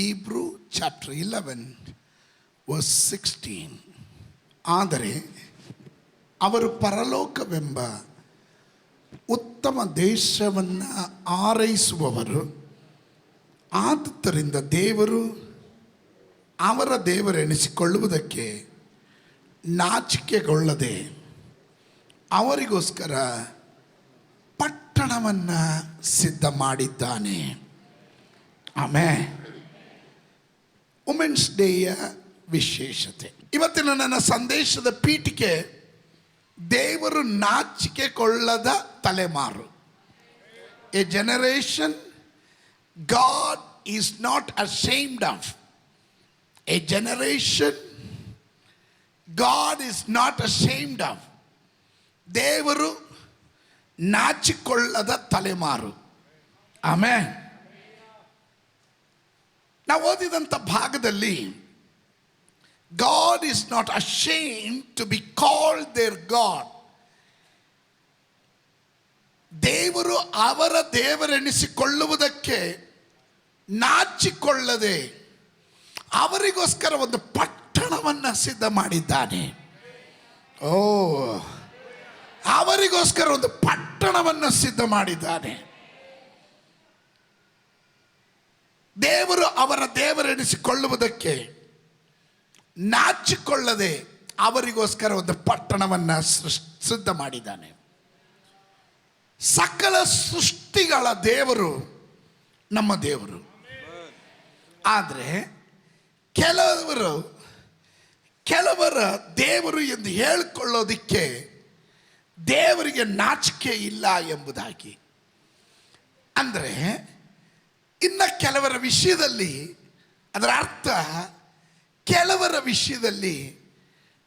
Hebrew chapter 11 verse 16. ಆದರೆ ಅವರು ಪರಲೋಕವೆಂಬ ಉತ್ತಮ ದೇಶವನ್ನು ಆರೈಸುವವರು, ಆದುದರಿಂದ ದೇವರು ಅವರ ದೇವರೆನಿಸಿಕೊಳ್ಳುವುದಕ್ಕೆ ನಾಚಿಕೆಗೊಳ್ಳದೆ ಅವರಿಗೋಸ್ಕರ ಪಟ್ಟಣವನ್ನು ಸಿದ್ಧ ಮಾಡಿದ್ದಾನೆ. ಆಮೇಲೆ ವುಮೆನ್ಸ್ ಡೇಯ ವಿಶೇಷತೆ. ಇವತ್ತಿನ ನನ್ನ ಸಂದೇಶದ ಪೀಠಿಕೆ ದೇವರು ನಾಚಿಕೆಗೊಳ್ಳದ ತಲೆಮಾರು. A generation god is not ashamed of. A generation god is not ashamed of. ದೇವರು ನಾಚಿಕೊಳ್ಳದ ತಲೆಮಾರು. ಆಮೇಲೆ ನಾವು ಓದಿದಂಥ ಭಾಗದಲ್ಲಿ God is not ashamed to be called their God. ದೇವರು ಅವರ ದೇವರೆನಿಸಿಕೊಳ್ಳುವುದಕ್ಕೆ ನಾಚಿಕೊಳ್ಳದೆ ಅವರಿಗೋಸ್ಕರ ಒಂದು ಪಟ್ಟಣವನ್ನು ಸಿದ್ಧ ಮಾಡಿದ್ದಾನೆ. ಓ, ಅವರಿಗೋಸ್ಕರ ಒಂದು ಪಟ್ಟಣವನ್ನು ಸಿದ್ಧ ಮಾಡಿದ್ದಾನೆ. ದೇವರು ಅವರ ದೇವರೆನಿಸಿಕೊಳ್ಳುವುದಕ್ಕೆ ನಾಚಿಕೊಳ್ಳದೆ ಅವರಿಗೋಸ್ಕರ ಒಂದು ಪಟ್ಟಣವನ್ನು ಸಿದ್ಧ ಮಾಡಿದ್ದಾನೆ. ಸಕಲ ಸೃಷ್ಟಿಗಳ ದೇವರು ನಮ್ಮ ದೇವರು. ಆದರೆ ಕೆಲವರ ದೇವರು ಎಂದು ಹೇಳಿಕೊಳ್ಳೋದಿಕ್ಕೆ ದೇವರಿಗೆ ನಾಚಿಕೆ ಇಲ್ಲ ಎಂಬುದಾಗಿ. ಅಂದರೆ ಇನ್ನು ಕೆಲವರ ವಿಷಯದಲ್ಲಿ, ಅದರ ಅರ್ಥ ಕೆಲವರ ವಿಷಯದಲ್ಲಿ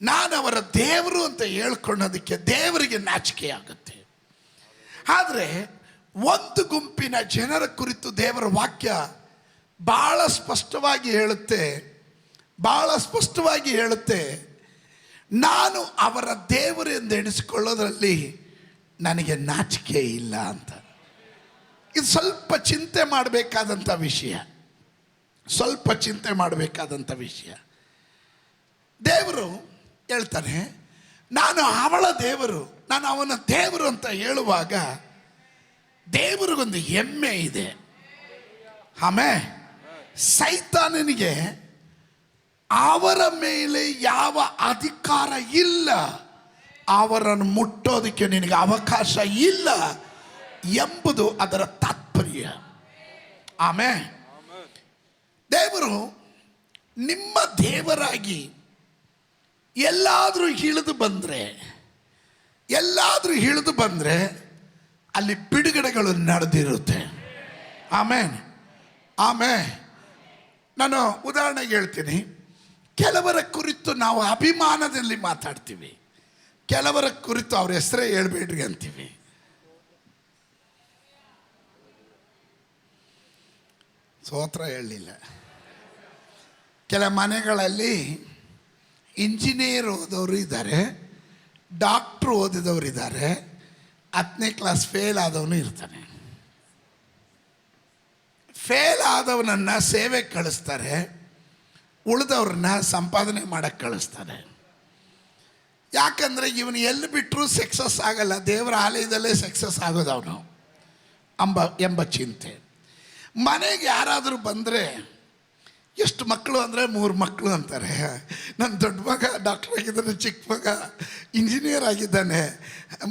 ನಾನು ಅವರ ದೇವರು ಅಂತ ಹೇಳ್ಕೊಳ್ಳೋದಕ್ಕೆ ದೇವರಿಗೆ ನಾಚಿಕೆ ಆಗುತ್ತೆ. ಆದರೆ ಒಂದು ಗುಂಪಿನ ಜನರ ಕುರಿತು ದೇವರ ವಾಕ್ಯ ಭಾಳ ಸ್ಪಷ್ಟವಾಗಿ ಹೇಳುತ್ತೆ, ನಾನು ಅವರ ದೇವರು ಎಂದು ಎಣಿಸಿಕೊಳ್ಳೋದ್ರಲ್ಲಿ ನನಗೆ ನಾಚಿಕೆ ಇಲ್ಲ ಅಂತ. ಇದು ಸ್ವಲ್ಪ ಚಿಂತೆ ಮಾಡಬೇಕಾದಂಥ ವಿಷಯ. ದೇವರು ಹೇಳ್ತಾನೆ, ನಾನು ಅವಳ ದೇವರು, ನಾನು ಅವನ ದೇವರು ಅಂತ ಹೇಳುವಾಗ ದೇವರಿಗೊಂದು ಹೆಮ್ಮೆ ಇದೆ. ಆಮೇಲೆ ಸೈತಾನನಿಗೆ ಅವರ ಮೇಲೆ ಯಾವ ಅಧಿಕಾರ ಇಲ್ಲ, ಅವರನ್ನು ಮುಟ್ಟೋದಕ್ಕೆ ನಿನಗೆ ಅವಕಾಶ ಇಲ್ಲ ಎಂಬುದು ಅದರ ತಾತ್ಪರ್ಯ. ಆಮೇಲೆ ದೇವರು ನಿಮ್ಮ ದೇವರಾಗಿ ಎಲ್ಲಾದರೂ ಇಳಿದು ಬಂದರೆ ಅಲ್ಲಿ ಬಿಡುಗಡೆಗಳು ನಡೆದಿರುತ್ತೆ. ಆಮೇಲೆ ನಾನು ಉದಾಹರಣೆಗೆ ಹೇಳ್ತೀನಿ. ಕೆಲವರ ಕುರಿತು ನಾವು ಅಭಿಮಾನದಲ್ಲಿ ಮಾತಾಡ್ತೀವಿ, ಕೆಲವರ ಕುರಿತು ಅವ್ರ ಹೆಸರೇ ಹೇಳ್ಬೇಡ್ರಿ ಅಂತೀವಿ. ಸ್ತೋತ್ರ ಹೇಳಲಿಲ್ಲ. ಕೆಲ ಮನೆಗಳಲ್ಲಿ ಇಂಜಿನಿಯರ್ ಓದೋರು ಇದ್ದಾರೆ, ಡಾಕ್ಟ್ರು ಓದಿದವರು ಇದ್ದಾರೆ, 10ನೇ ಕ್ಲಾಸ್ ಫೇಲ್ ಆದವನು ಇರ್ತಾನೆ. ಫೇಲ್ ಆದವನನ್ನು ಸೇವೆಗೆ ಕಳಿಸ್ತಾರೆ, ಉಳಿದವ್ರನ್ನ ಸಂಪಾದನೆ ಮಾಡೋಕ್ಕೆ ಕಳಿಸ್ತಾರೆ. ಯಾಕಂದರೆ ಇವನು ಎಲ್ಲಿ ಬಿಟ್ಟರೂ ಸಕ್ಸಸ್ ಆಗಲ್ಲ, ದೇವರ ಆಲಯದಲ್ಲೇ ಸಕ್ಸಸ್ ಆಗೋದು ಅವನು ಎಂಬ ಚಿಂತೆ. ಮನೆಗೆ ಯಾರಾದರೂ ಬಂದರೆ, ಎಷ್ಟು ಮಕ್ಕಳು ಅಂದರೆ 3 ಮಕ್ಕಳು ಅಂತಾರೆ. ನನ್ನ ದೊಡ್ಡ ಮಗ ಡಾಕ್ಟರ್ ಆಗಿದ್ದಾನೆ, ಚಿಕ್ಕ ಮಗ ಇಂಜಿನಿಯರ್ ಆಗಿದ್ದಾನೆ.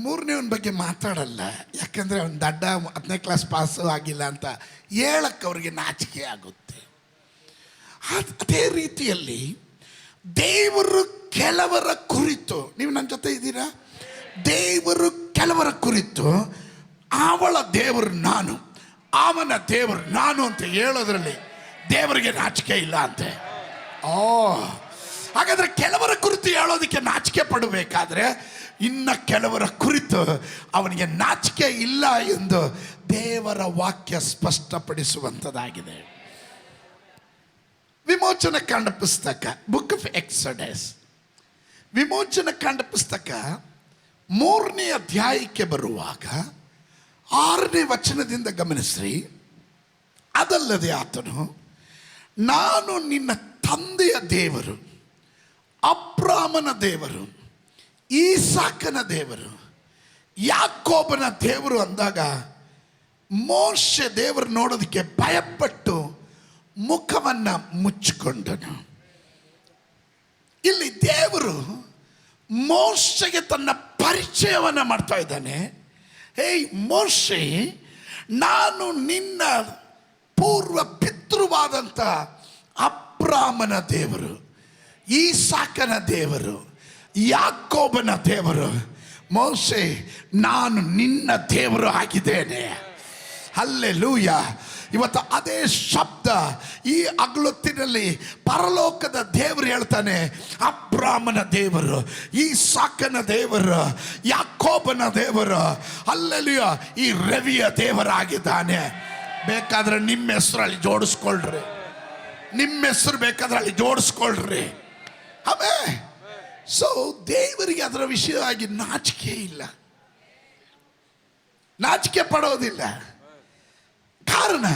3ನೇವನ ಬಗ್ಗೆ ಮಾತಾಡಲ್ಲ, ಯಾಕಂದರೆ ಅವ್ನು ದಡ್ಡ 10ನೇ ಕ್ಲಾಸ್ ಪಾಸು ಆಗಿಲ್ಲ ಅಂತ ಹೇಳಕ್ಕೆ ಅವ್ರಿಗೆ ನಾಚಿಕೆ ಆಗುತ್ತೆ. ಅದೇ ರೀತಿಯಲ್ಲಿ ದೇವರು ಕೆಲವರ ಕುರಿತು, ನೀವು ನನ್ನ ಜೊತೆ ಇದ್ದೀರಾ? ದೇವರು ಕೆಲವರ ಕುರಿತು ಅವಳ ದೇವರು ನಾನು, ಅವನ ದೇವರು ನಾನು ಅಂತ ಹೇಳೋದ್ರಲ್ಲಿ ದೇವರಿಗೆ ನಾಚಿಕೆ ಇಲ್ಲ ಅಂತೆ. ಹಾಗಾದರೆ ಕೆಲವರ ಕುರಿತು ಹೇಳೋದಕ್ಕೆ ನಾಚಿಕೆ ಪಡಬೇಕಾದ್ರೆ ಇನ್ನು ಕೆಲವರ ಕುರಿತು ಅವನಿಗೆ ನಾಚಿಕೆ ಇಲ್ಲ ಎಂದು ದೇವರ ವಾಕ್ಯ ಸ್ಪಷ್ಟಪಡಿಸುವಂಥದ್ದಾಗಿದೆ. ವಿಮೋಚನ ಕಾಂಡ ಪುಸ್ತಕ, ಬುಕ್ ಆಫ್ ಎಕ್ಸೋಡಸ್, ವಿಮೋಚನ ಕಾಂಡ ಪುಸ್ತಕ 3ನೇ ಅಧ್ಯಾಯಕ್ಕೆ ಬರುವಾಗ 6ನೇ ವಚನದಿಂದ ಗಮನಿಸ್ರಿ. ಅದಲ್ಲದೆ ಆತನು ನಾನು ನಿನ್ನ ತಂದೆಯ ದೇವರು, ಅಬ್ರಾಮನ ದೇವರು, ಈಸಾಕನ ದೇವರು, ಯಾಕೋಬನ ದೇವರು ಅಂದಾಗ ಮೋಶೆ ದೇವರು ನೋಡೋದಕ್ಕೆ ಭಯಪಟ್ಟು ಮುಖವನ್ನು ಮುಚ್ಚಿಕೊಂಡನು. ಇಲ್ಲಿ ದೇವರು ಮೋಶೆಗೆ ತನ್ನ ಪರಿಚಯವನ್ನು ಮಾಡ್ತಾ ಇದ್ದಾನೆ. ಹೇಯ್ ಮೋಶೆ, ನಾನು ನಿನ್ನ ಪೂರ್ವ ಪಿತೃವಾದಂಥ ಅಬ್ರಾಮನ ದೇವರು, ಈಸಾಕನ ದೇವರು, ಯಾಕೋಬನ ದೇವರು. ಮೋಶೆ, ನಾನು ನಿನ್ನ ದೇವರು ಆಗಿದ್ದೇನೆ. ಹಲ್ಲೆಲೂಯ. ಇವತ್ತು ಅದೇ ಶಬ್ದ ಈ ಅಗಲೊತ್ತಿನಲ್ಲಿ ಪರಲೋಕದ ದೇವರು ಹೇಳ್ತಾನೆ. ಅಬ್ರಾಮನ ದೇವರು, ಈಸಾಕನ ದೇವರು, ಯಾಕೋಬನ ದೇವರು, ಹಲ್ಲೆಲೂಯ, ಈ ರವಿಯ ದೇವರಾಗಿದ್ದಾನೆ. ಬೇಕಾದ್ರೆ ನಿಮ್ಮ ಹೆಸರು ಅಲ್ಲಿ ಜೋಡಿಸ್ಕೊಳ್ರಿ, ನಿಮ್ಮ ಹೆಸರು ಬೇಕಾದ್ರೆ ಅಲ್ಲಿ ಜೋಡಿಸ್ಕೊಳ್ರಿ. ಅವೇ ಸೊ ದೇವರಿಗೆ ಅದರ ವಿಷಯವಾಗಿ ನಾಚಿಕೆ ಇಲ್ಲ, ನಾಚಿಕೆ ಪಡೋದಿಲ್ಲ. ಕಾರಣ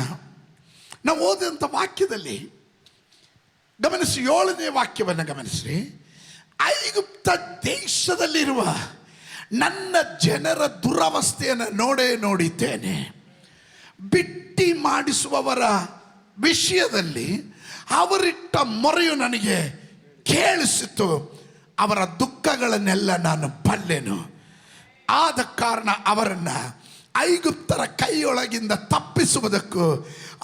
ನಾವು ಓದಿದಂಥ ವಾಕ್ಯದಲ್ಲಿ ಗಮನಿಸಿ, 7ನೇ ವಾಕ್ಯವನ್ನು ಗಮನಿಸಿ. ಐಗುಪ್ತ ದೇಶದಲ್ಲಿರುವ ನನ್ನ ಜನರ ದುರವಸ್ಥೆಯನ್ನು ನೋಡಿದ್ದೇನೆ. ಬಿಟ್ಟಿ ಮಾಡಿಸುವವರ ವಿಷಯದಲ್ಲಿ ಅವರಿಟ್ಟ ಮೊರೆಯು ನನಗೆ ಕೇಳಿಸಿತು. ಅವರ ದುಃಖಗಳನ್ನೆಲ್ಲ ನಾನು ಬಲ್ಲೆನು. ಆದ ಕಾರಣ ಅವರನ್ನು ಐಗುಪ್ತರ ಕೈಯೊಳಗಿಂದ ತಪ್ಪಿಸುವುದಕ್ಕೂ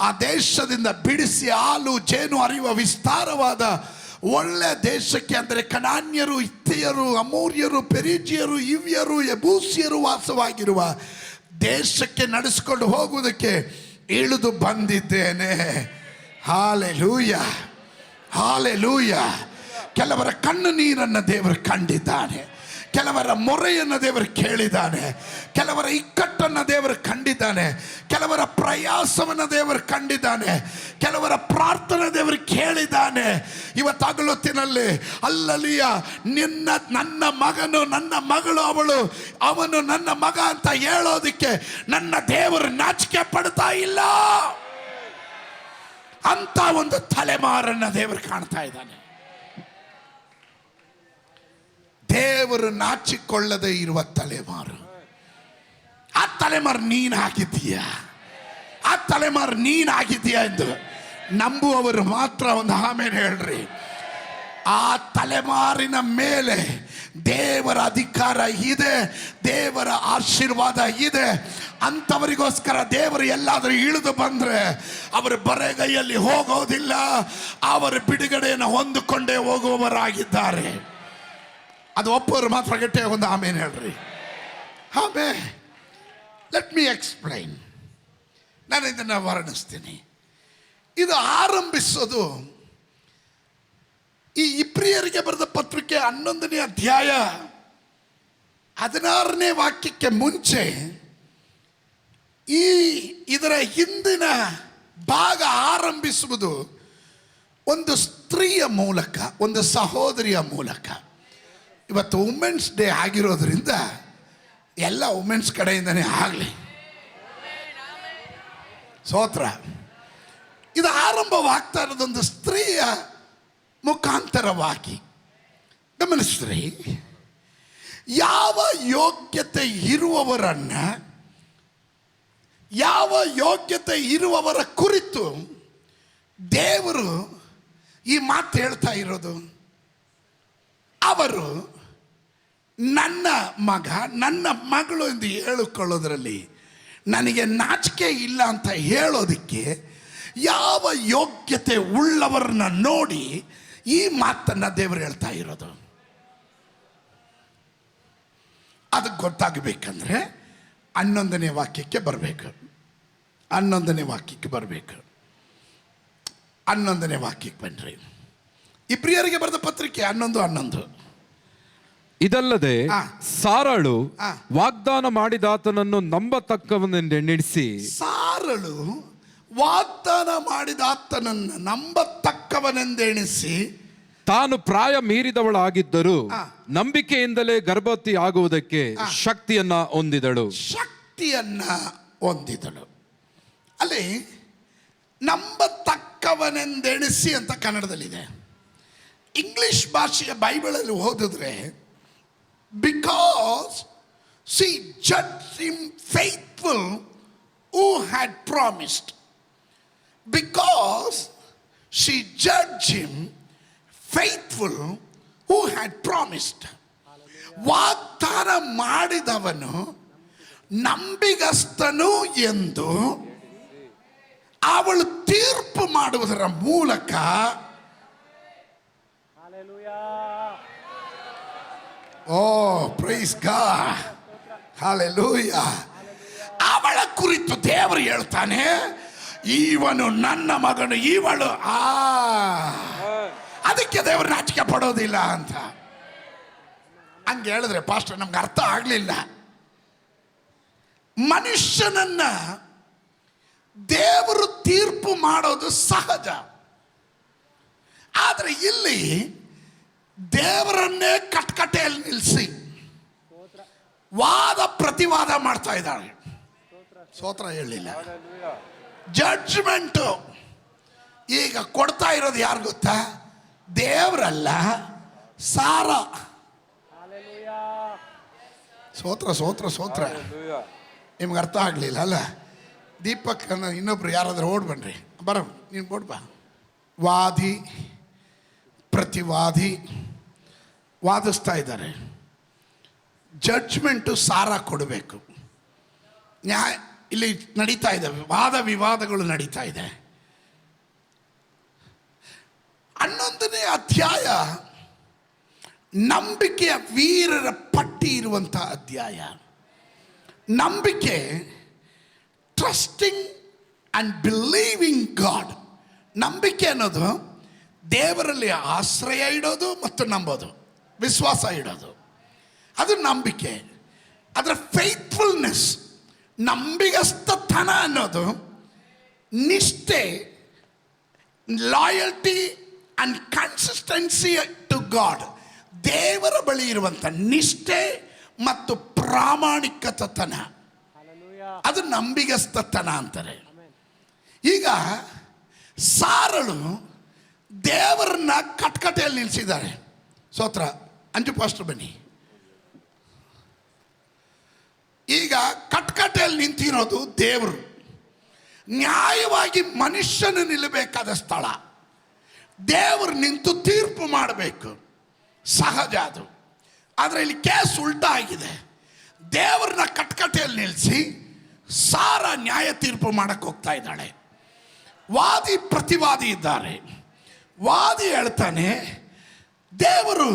ಆ ದೇಶದಿಂದ ಬಿಡಿಸಿ ಹಾಲು ಜೇನು ಹರಿಯುವ ವಿಸ್ತಾರವಾದ ಒಳ್ಳೆ ದೇಶಕ್ಕೆ, ಅಂದರೆ ಕನಾನ್ಯರು, ಹಿತ್ತಿಯರು, ಅಮೋರಿಯರು, ಪೆರಿಜಿಯರು, ಇವ್ಯರು, ಯಬೂಸಿಯರು ವಾಸವಾಗಿರುವ ದೇಶಕ್ಕೆ ನಡೆಸಿಕೊಂಡು ಹೋಗುವುದಕ್ಕೆ ಇಳಿದು ಬಂದಿದ್ದೇನೆ. Hallelujah, hallelujah. ಕೆಲವರ ಕಣ್ಣು ನೀರನ್ನು ದೇವರು ಕಂಡಿದ್ದಾನೆ, ಕೆಲವರ ಮೊರೆಯನ್ನು ದೇವರು ಕೇಳಿದ್ದಾನೆ, ಕೆಲವರ ಇಕ್ಕಟ್ಟನ್ನು ದೇವರು ಕಂಡಿದ್ದಾನೆ, ಕೆಲವರ ಪ್ರಯಾಸವನ್ನು ದೇವರು ಕಂಡಿದ್ದಾನೆ, ಕೆಲವರ ಪ್ರಾರ್ಥನೆ ದೇವರು ಕೇಳಿದ್ದಾನೆ. ಇವತ್ತಾಗಲೊತ್ತಿನಲ್ಲಿ ಅಲ್ಲಲಿಯ ನನ್ನ ಮಗನು, ನನ್ನ ಮಗಳು ಅವಳು, ಅವನು ನನ್ನ ಮಗ ಅಂತ ಹೇಳೋದಕ್ಕೆ ನನ್ನ ದೇವರು ನಾಚಿಕೆ ಪಡ್ತಾ ಇಲ್ಲ. ಅಂತ ಒಂದು ತಲೆಮಾರನ್ನ ದೇವರು ಕಾಣ್ತಾ ಇದ್ದಾನೆ. ದೇವರು ನಾಚಿಕೊಳ್ಳದೆ ಇರುವ ತಲೆಮಾರು. ಆ ತಲೆಮಾರು ನೀನಾಗಿದ್ದೀಯಾ, ಆ ತಲೆಮಾರು ನೀನಾಗಿದ್ದೀಯಾ ಎಂದು ನಂಬುವವರು ಮಾತ್ರ ಒಂದು ಆಮೇಲೆ ಹೇಳ್ರಿ. ಆ ತಲೆಮಾರಿನ ಮೇಲೆ ದೇವರ ಅಧಿಕಾರ ಇದೆ, ದೇವರ ಆಶೀರ್ವಾದ ಇದೆ. ಅಂಥವರಿಗೋಸ್ಕರ ದೇವರು ಎಲ್ಲಾದರೂ ಇಳಿದು ಬಂದರೆ ಅವರು ಬರೆಗೈಯಲ್ಲಿ ಹೋಗೋದಿಲ್ಲ, ಅವರ ಬಿಡುಗಡೆಯನ್ನು ಹೊಂದಿಕೊಂಡೇ ಹೋಗುವವರಾಗಿದ್ದಾರೆ. ಅದು ಒಪ್ಪೋರು ಮಾತ್ರ ಗಟ್ಟೆ ಒಂದು ಆಮೇಲೆ ಹೇಳ್ರಿ. ಆಮೇಲೆ ಲೆಟ್ ಮೀ ಎಕ್ಸ್ಪ್ಲೈನ್. ನಾನು ಇದನ್ನು ವರ್ಣಿಸ್ತೀನಿ. ಇದು ಆರಂಭಿಸೋದು ಈ ಇಬ್ರಿಯರಿಗೆ ಬರೆದ ಪತ್ರಿಕೆ 11ನೇ ಅಧ್ಯಾಯ 16ನೇ ವಾಕ್ಯಕ್ಕೆ ಮುಂಚೆ ಇದರ ಹಿಂದಿನ ಭಾಗ ಆರಂಭಿಸುವುದು ಒಂದು ಸ್ತ್ರೀಯ ಮೂಲಕ, ಒಂದು ಸಹೋದರಿಯ ಮೂಲಕ. ಇವತ್ತು ವುಮೆನ್ಸ್ ಡೇ ಆಗಿರೋದ್ರಿಂದ ಎಲ್ಲ ವುಮೆನ್ಸ್ ಕಡೆಯಿಂದನೇ ಆಗಲಿ, ಸ್ತೋತ್ರ. ಇದು ಆರಂಭವಾಗ್ತಾ ಇರೋದೊಂದು ಸ್ತ್ರೀಯ ಮುಖಾಂತರವಾಗಿ. ಗಮನಿಸ್ರಿ, ಯಾವ ಯೋಗ್ಯತೆ ಇರುವವರನ್ನ, ಯಾವ ಯೋಗ್ಯತೆ ಇರುವವರ ಕುರಿತು ದೇವರು ಈ ಮಾತು ಹೇಳ್ತಾ ಇರೋದು. ಅವರು ನನ್ನ ಮಗ, ನನ್ನ ಮಗಳು ಎಂದು ಹೇಳಿಕೊಳ್ಳೋದ್ರಲ್ಲಿ ನನಗೆ ನಾಚಿಕೆ ಇಲ್ಲ ಅಂತ ಹೇಳೋದಕ್ಕೆ ಯಾವ ಯೋಗ್ಯತೆ ಉಳ್ಳವರನ್ನ ನೋಡಿ ಈ ಮಾತನ್ನು ದೇವರು ಹೇಳ್ತಾ ಇರೋದು. ಅದಕ್ಕೆ ಗೊತ್ತಾಗಬೇಕಂದ್ರೆ 11ನೇ ವಾಕ್ಯಕ್ಕೆ ಬರಬೇಕು. 11ನೇ ವಾಕ್ಯಕ್ಕೆ ಬರಬೇಕು. 11ನೇ ವಾಕ್ಯಕ್ಕೆ ಬನ್ನಿರಿ. ಇಬ್ರಿಯರಿಗೆ ಬರೆದ ಪತ್ರಿಕೆ 11:11. ಇದಲ್ಲದೆ ಸಾರಳು ವಾಗ್ದಾನ ಮಾಡಿದಾತನನ್ನು ನಂಬತಕ್ಕವನೆಂದೆಣಿಸಿ, ಸಾರಳು ವಾಗ್ದಾನ ಮಾಡಿದಾತನನ್ನು ನಂಬತಕ್ಕವನೆಂದೆಣಿಸಿ, ತಾನು ಪ್ರಾಯ ಮೀರಿದವಳಾಗಿದ್ದರೂ ನಂಬಿಕೆಯಿಂದಲೇ ಗರ್ಭವತಿ ಆಗುವುದಕ್ಕೆ ಶಕ್ತಿಯನ್ನ ಹೊಂದಿದಳು. ಶಕ್ತಿಯನ್ನ ಹೊಂದಿದಳು. ಅಲ್ಲಿ ನಂಬತಕ್ಕ ತಕ್ಕವನೆಂದೆಣಿಸಿ ಅಂತ ಕನ್ನಡದಲ್ಲಿದೆ. ಇಂಗ್ಲಿಷ್ ಭಾಷೆಯ ಬೈಬಲಲ್ಲಿ ಓದಿದ್ರೆ because C judge him faithful who had promised. Because she judge him faithful who had promised. ವಾಗ್ದಾನ ಮಾಡಿದವನು ನಂಬಿಗಸ್ತನು ಎಂದು ಅವಳು ತೀರ್ಪು ಮಾಡುವುದರ ಮೂಲಕ ಓ ಪ್ರೈಸ್ ಗಾಡ್, ಹಲ್ಲೆಲೂಯಾ, ಅವಳ ಕುರಿತು ದೇವರು ಹೇಳ್ತಾನೆ, ಇವನು ನನ್ನ ಮಗನು, ಇವಳು ಅದಕ್ಕೆ ದೇವರು ನಾಚಿಕೆ ಪಡೋದಿಲ್ಲ ಅಂತ. ಹಂಗೆ ಹೇಳಿದ್ರೆ ಪಾಸ್ಟರ್ ನಮ್ಗೆ ಅರ್ಥ ಆಗಲಿಲ್ಲ. ಮನುಷ್ಯನನ್ನ ದೇವರು ತೀರ್ಪು ಮಾಡೋದು ಸಹಜ. ಆದರೆ ಇಲ್ಲಿ ದೇವರನ್ನೇ ಕಟ್ಕಟೆಯಲ್ಲಿ ನಿಲ್ಲಿಸಿ ವಾದ ಪ್ರತಿವಾದ ಮಾಡ್ತಾ ಇದ್ದಾಳೆ. ಸ್ತೋತ್ರ ಹೇಳಲಿಲ್ಲ. ಜಡ್ಜ್ಮೆಂಟು ಈಗ ಕೊಡ್ತಾ ಇರೋದು ಯಾರು ಗೊತ್ತಾ? ದೇವರಲ್ಲ, ಸಾರಾ. ಸ್ತೋತ್ರ ಸ್ತೋತ್ರ ಸ್ತೋತ್ರ. ನಿಮ್ಗೆ ಅರ್ಥ ಆಗಲಿಲ್ಲ ಅಲ್ಲ? ದೀಪಕ್ ಇನ್ನೊಬ್ರು ಯಾರಾದ್ರೂ ಓಡ್ ಬನ್ರಿ, ಬರ ನೀನು ಓಡ್ ಬಾ. ವಾದಿ ಪ್ರತಿವಾದಿ ವಾದಿಸ್ತಾ ಇದ್ದಾರೆ. ಜಡ್ಜ್ಮೆಂಟು ಸಾರಾ ಕೊಡಬೇಕು. ನ್ಯಾಯ ಇಲ್ಲಿ ನಡೀತಾ ಇದೆ, ವಾದ ವಿವಾದಗಳು ನಡೀತಾ ಇದೆ. 11ನೇ ಅಧ್ಯಾಯ ನಂಬಿಕೆಯ ವೀರರ ಪಟ್ಟಿ ಇರುವಂಥ ಅಧ್ಯಾಯ. ನಂಬಿಕೆ, ಟ್ರಸ್ಟಿಂಗ್ ಆ್ಯಂಡ್ ಬಿಲೀವಿಂಗ್ ಗಾಡ್. ನಂಬಿಕೆ ಅನ್ನೋದು ದೇವರಲ್ಲಿ ಆಶ್ರಯ ಇಡೋದು ಮತ್ತು ನಂಬೋದು, ವಿಶ್ವಾಸ ಇಡೋದು, ಅದು ನಂಬಿಕೆ. ಅದರ ಫೇತ್ಫುಲ್ನೆಸ್, ನಂಬಿಗಸ್ತತನ ಅನ್ನೋದು ನಿಷ್ಠೆ, loyalty and consistency to God. ದೇವರ ಬಳಿ ಇರುವಂಥ ನಿಷ್ಠೆ ಮತ್ತು ಪ್ರಾಮಾಣಿಕತನ, ಅದು ನಂಬಿಗಸ್ತತನ ಅಂತಾರೆ. ಈಗ ಸಾರಳು ದೇವರನ್ನ ಕಟ್ಕಟೆಯಲ್ಲಿ ನಿಲ್ಲಿಸಿದ್ದಾರೆ. ಸ್ತೋತ್ರ. ಅಂಜು ಪಾಸ್ಟರ್ ಬನ್ನಿ. ಈಗ ಕಟ್ಕಟೆಯಲ್ಲಿ ನಿಂತಿರೋದು ದೇವರು. ನ್ಯಾಯವಾಗಿ ಮನುಷ್ಯನು ನಿಲ್ಲಬೇಕಾದ ಸ್ಥಳ. ದೇವರು ನಿಂತು ತೀರ್ಪು ಮಾಡಬೇಕು, ಸಹಜ ಅದು. ಆದರೆ ಇಲ್ಲಿ ಕೇಸ್ ಉಲ್ಟಾ ಆಗಿದೆ. ದೇವರನ್ನ ಕಟ್ಕಟೆಯಲ್ಲಿ ನಿಲ್ಲಿಸಿ ಸಾರ ನ್ಯಾಯ ತೀರ್ಪು ಮಾಡಕ್ಕೆ ಹೋಗ್ತಾ ಇದ್ದಾಳೆ. ವಾದಿ ಪ್ರತಿವಾದಿ ಇದ್ದಾರೆ. ವಾದಿ ಹೇಳ್ತಾನೆ ದೇವರು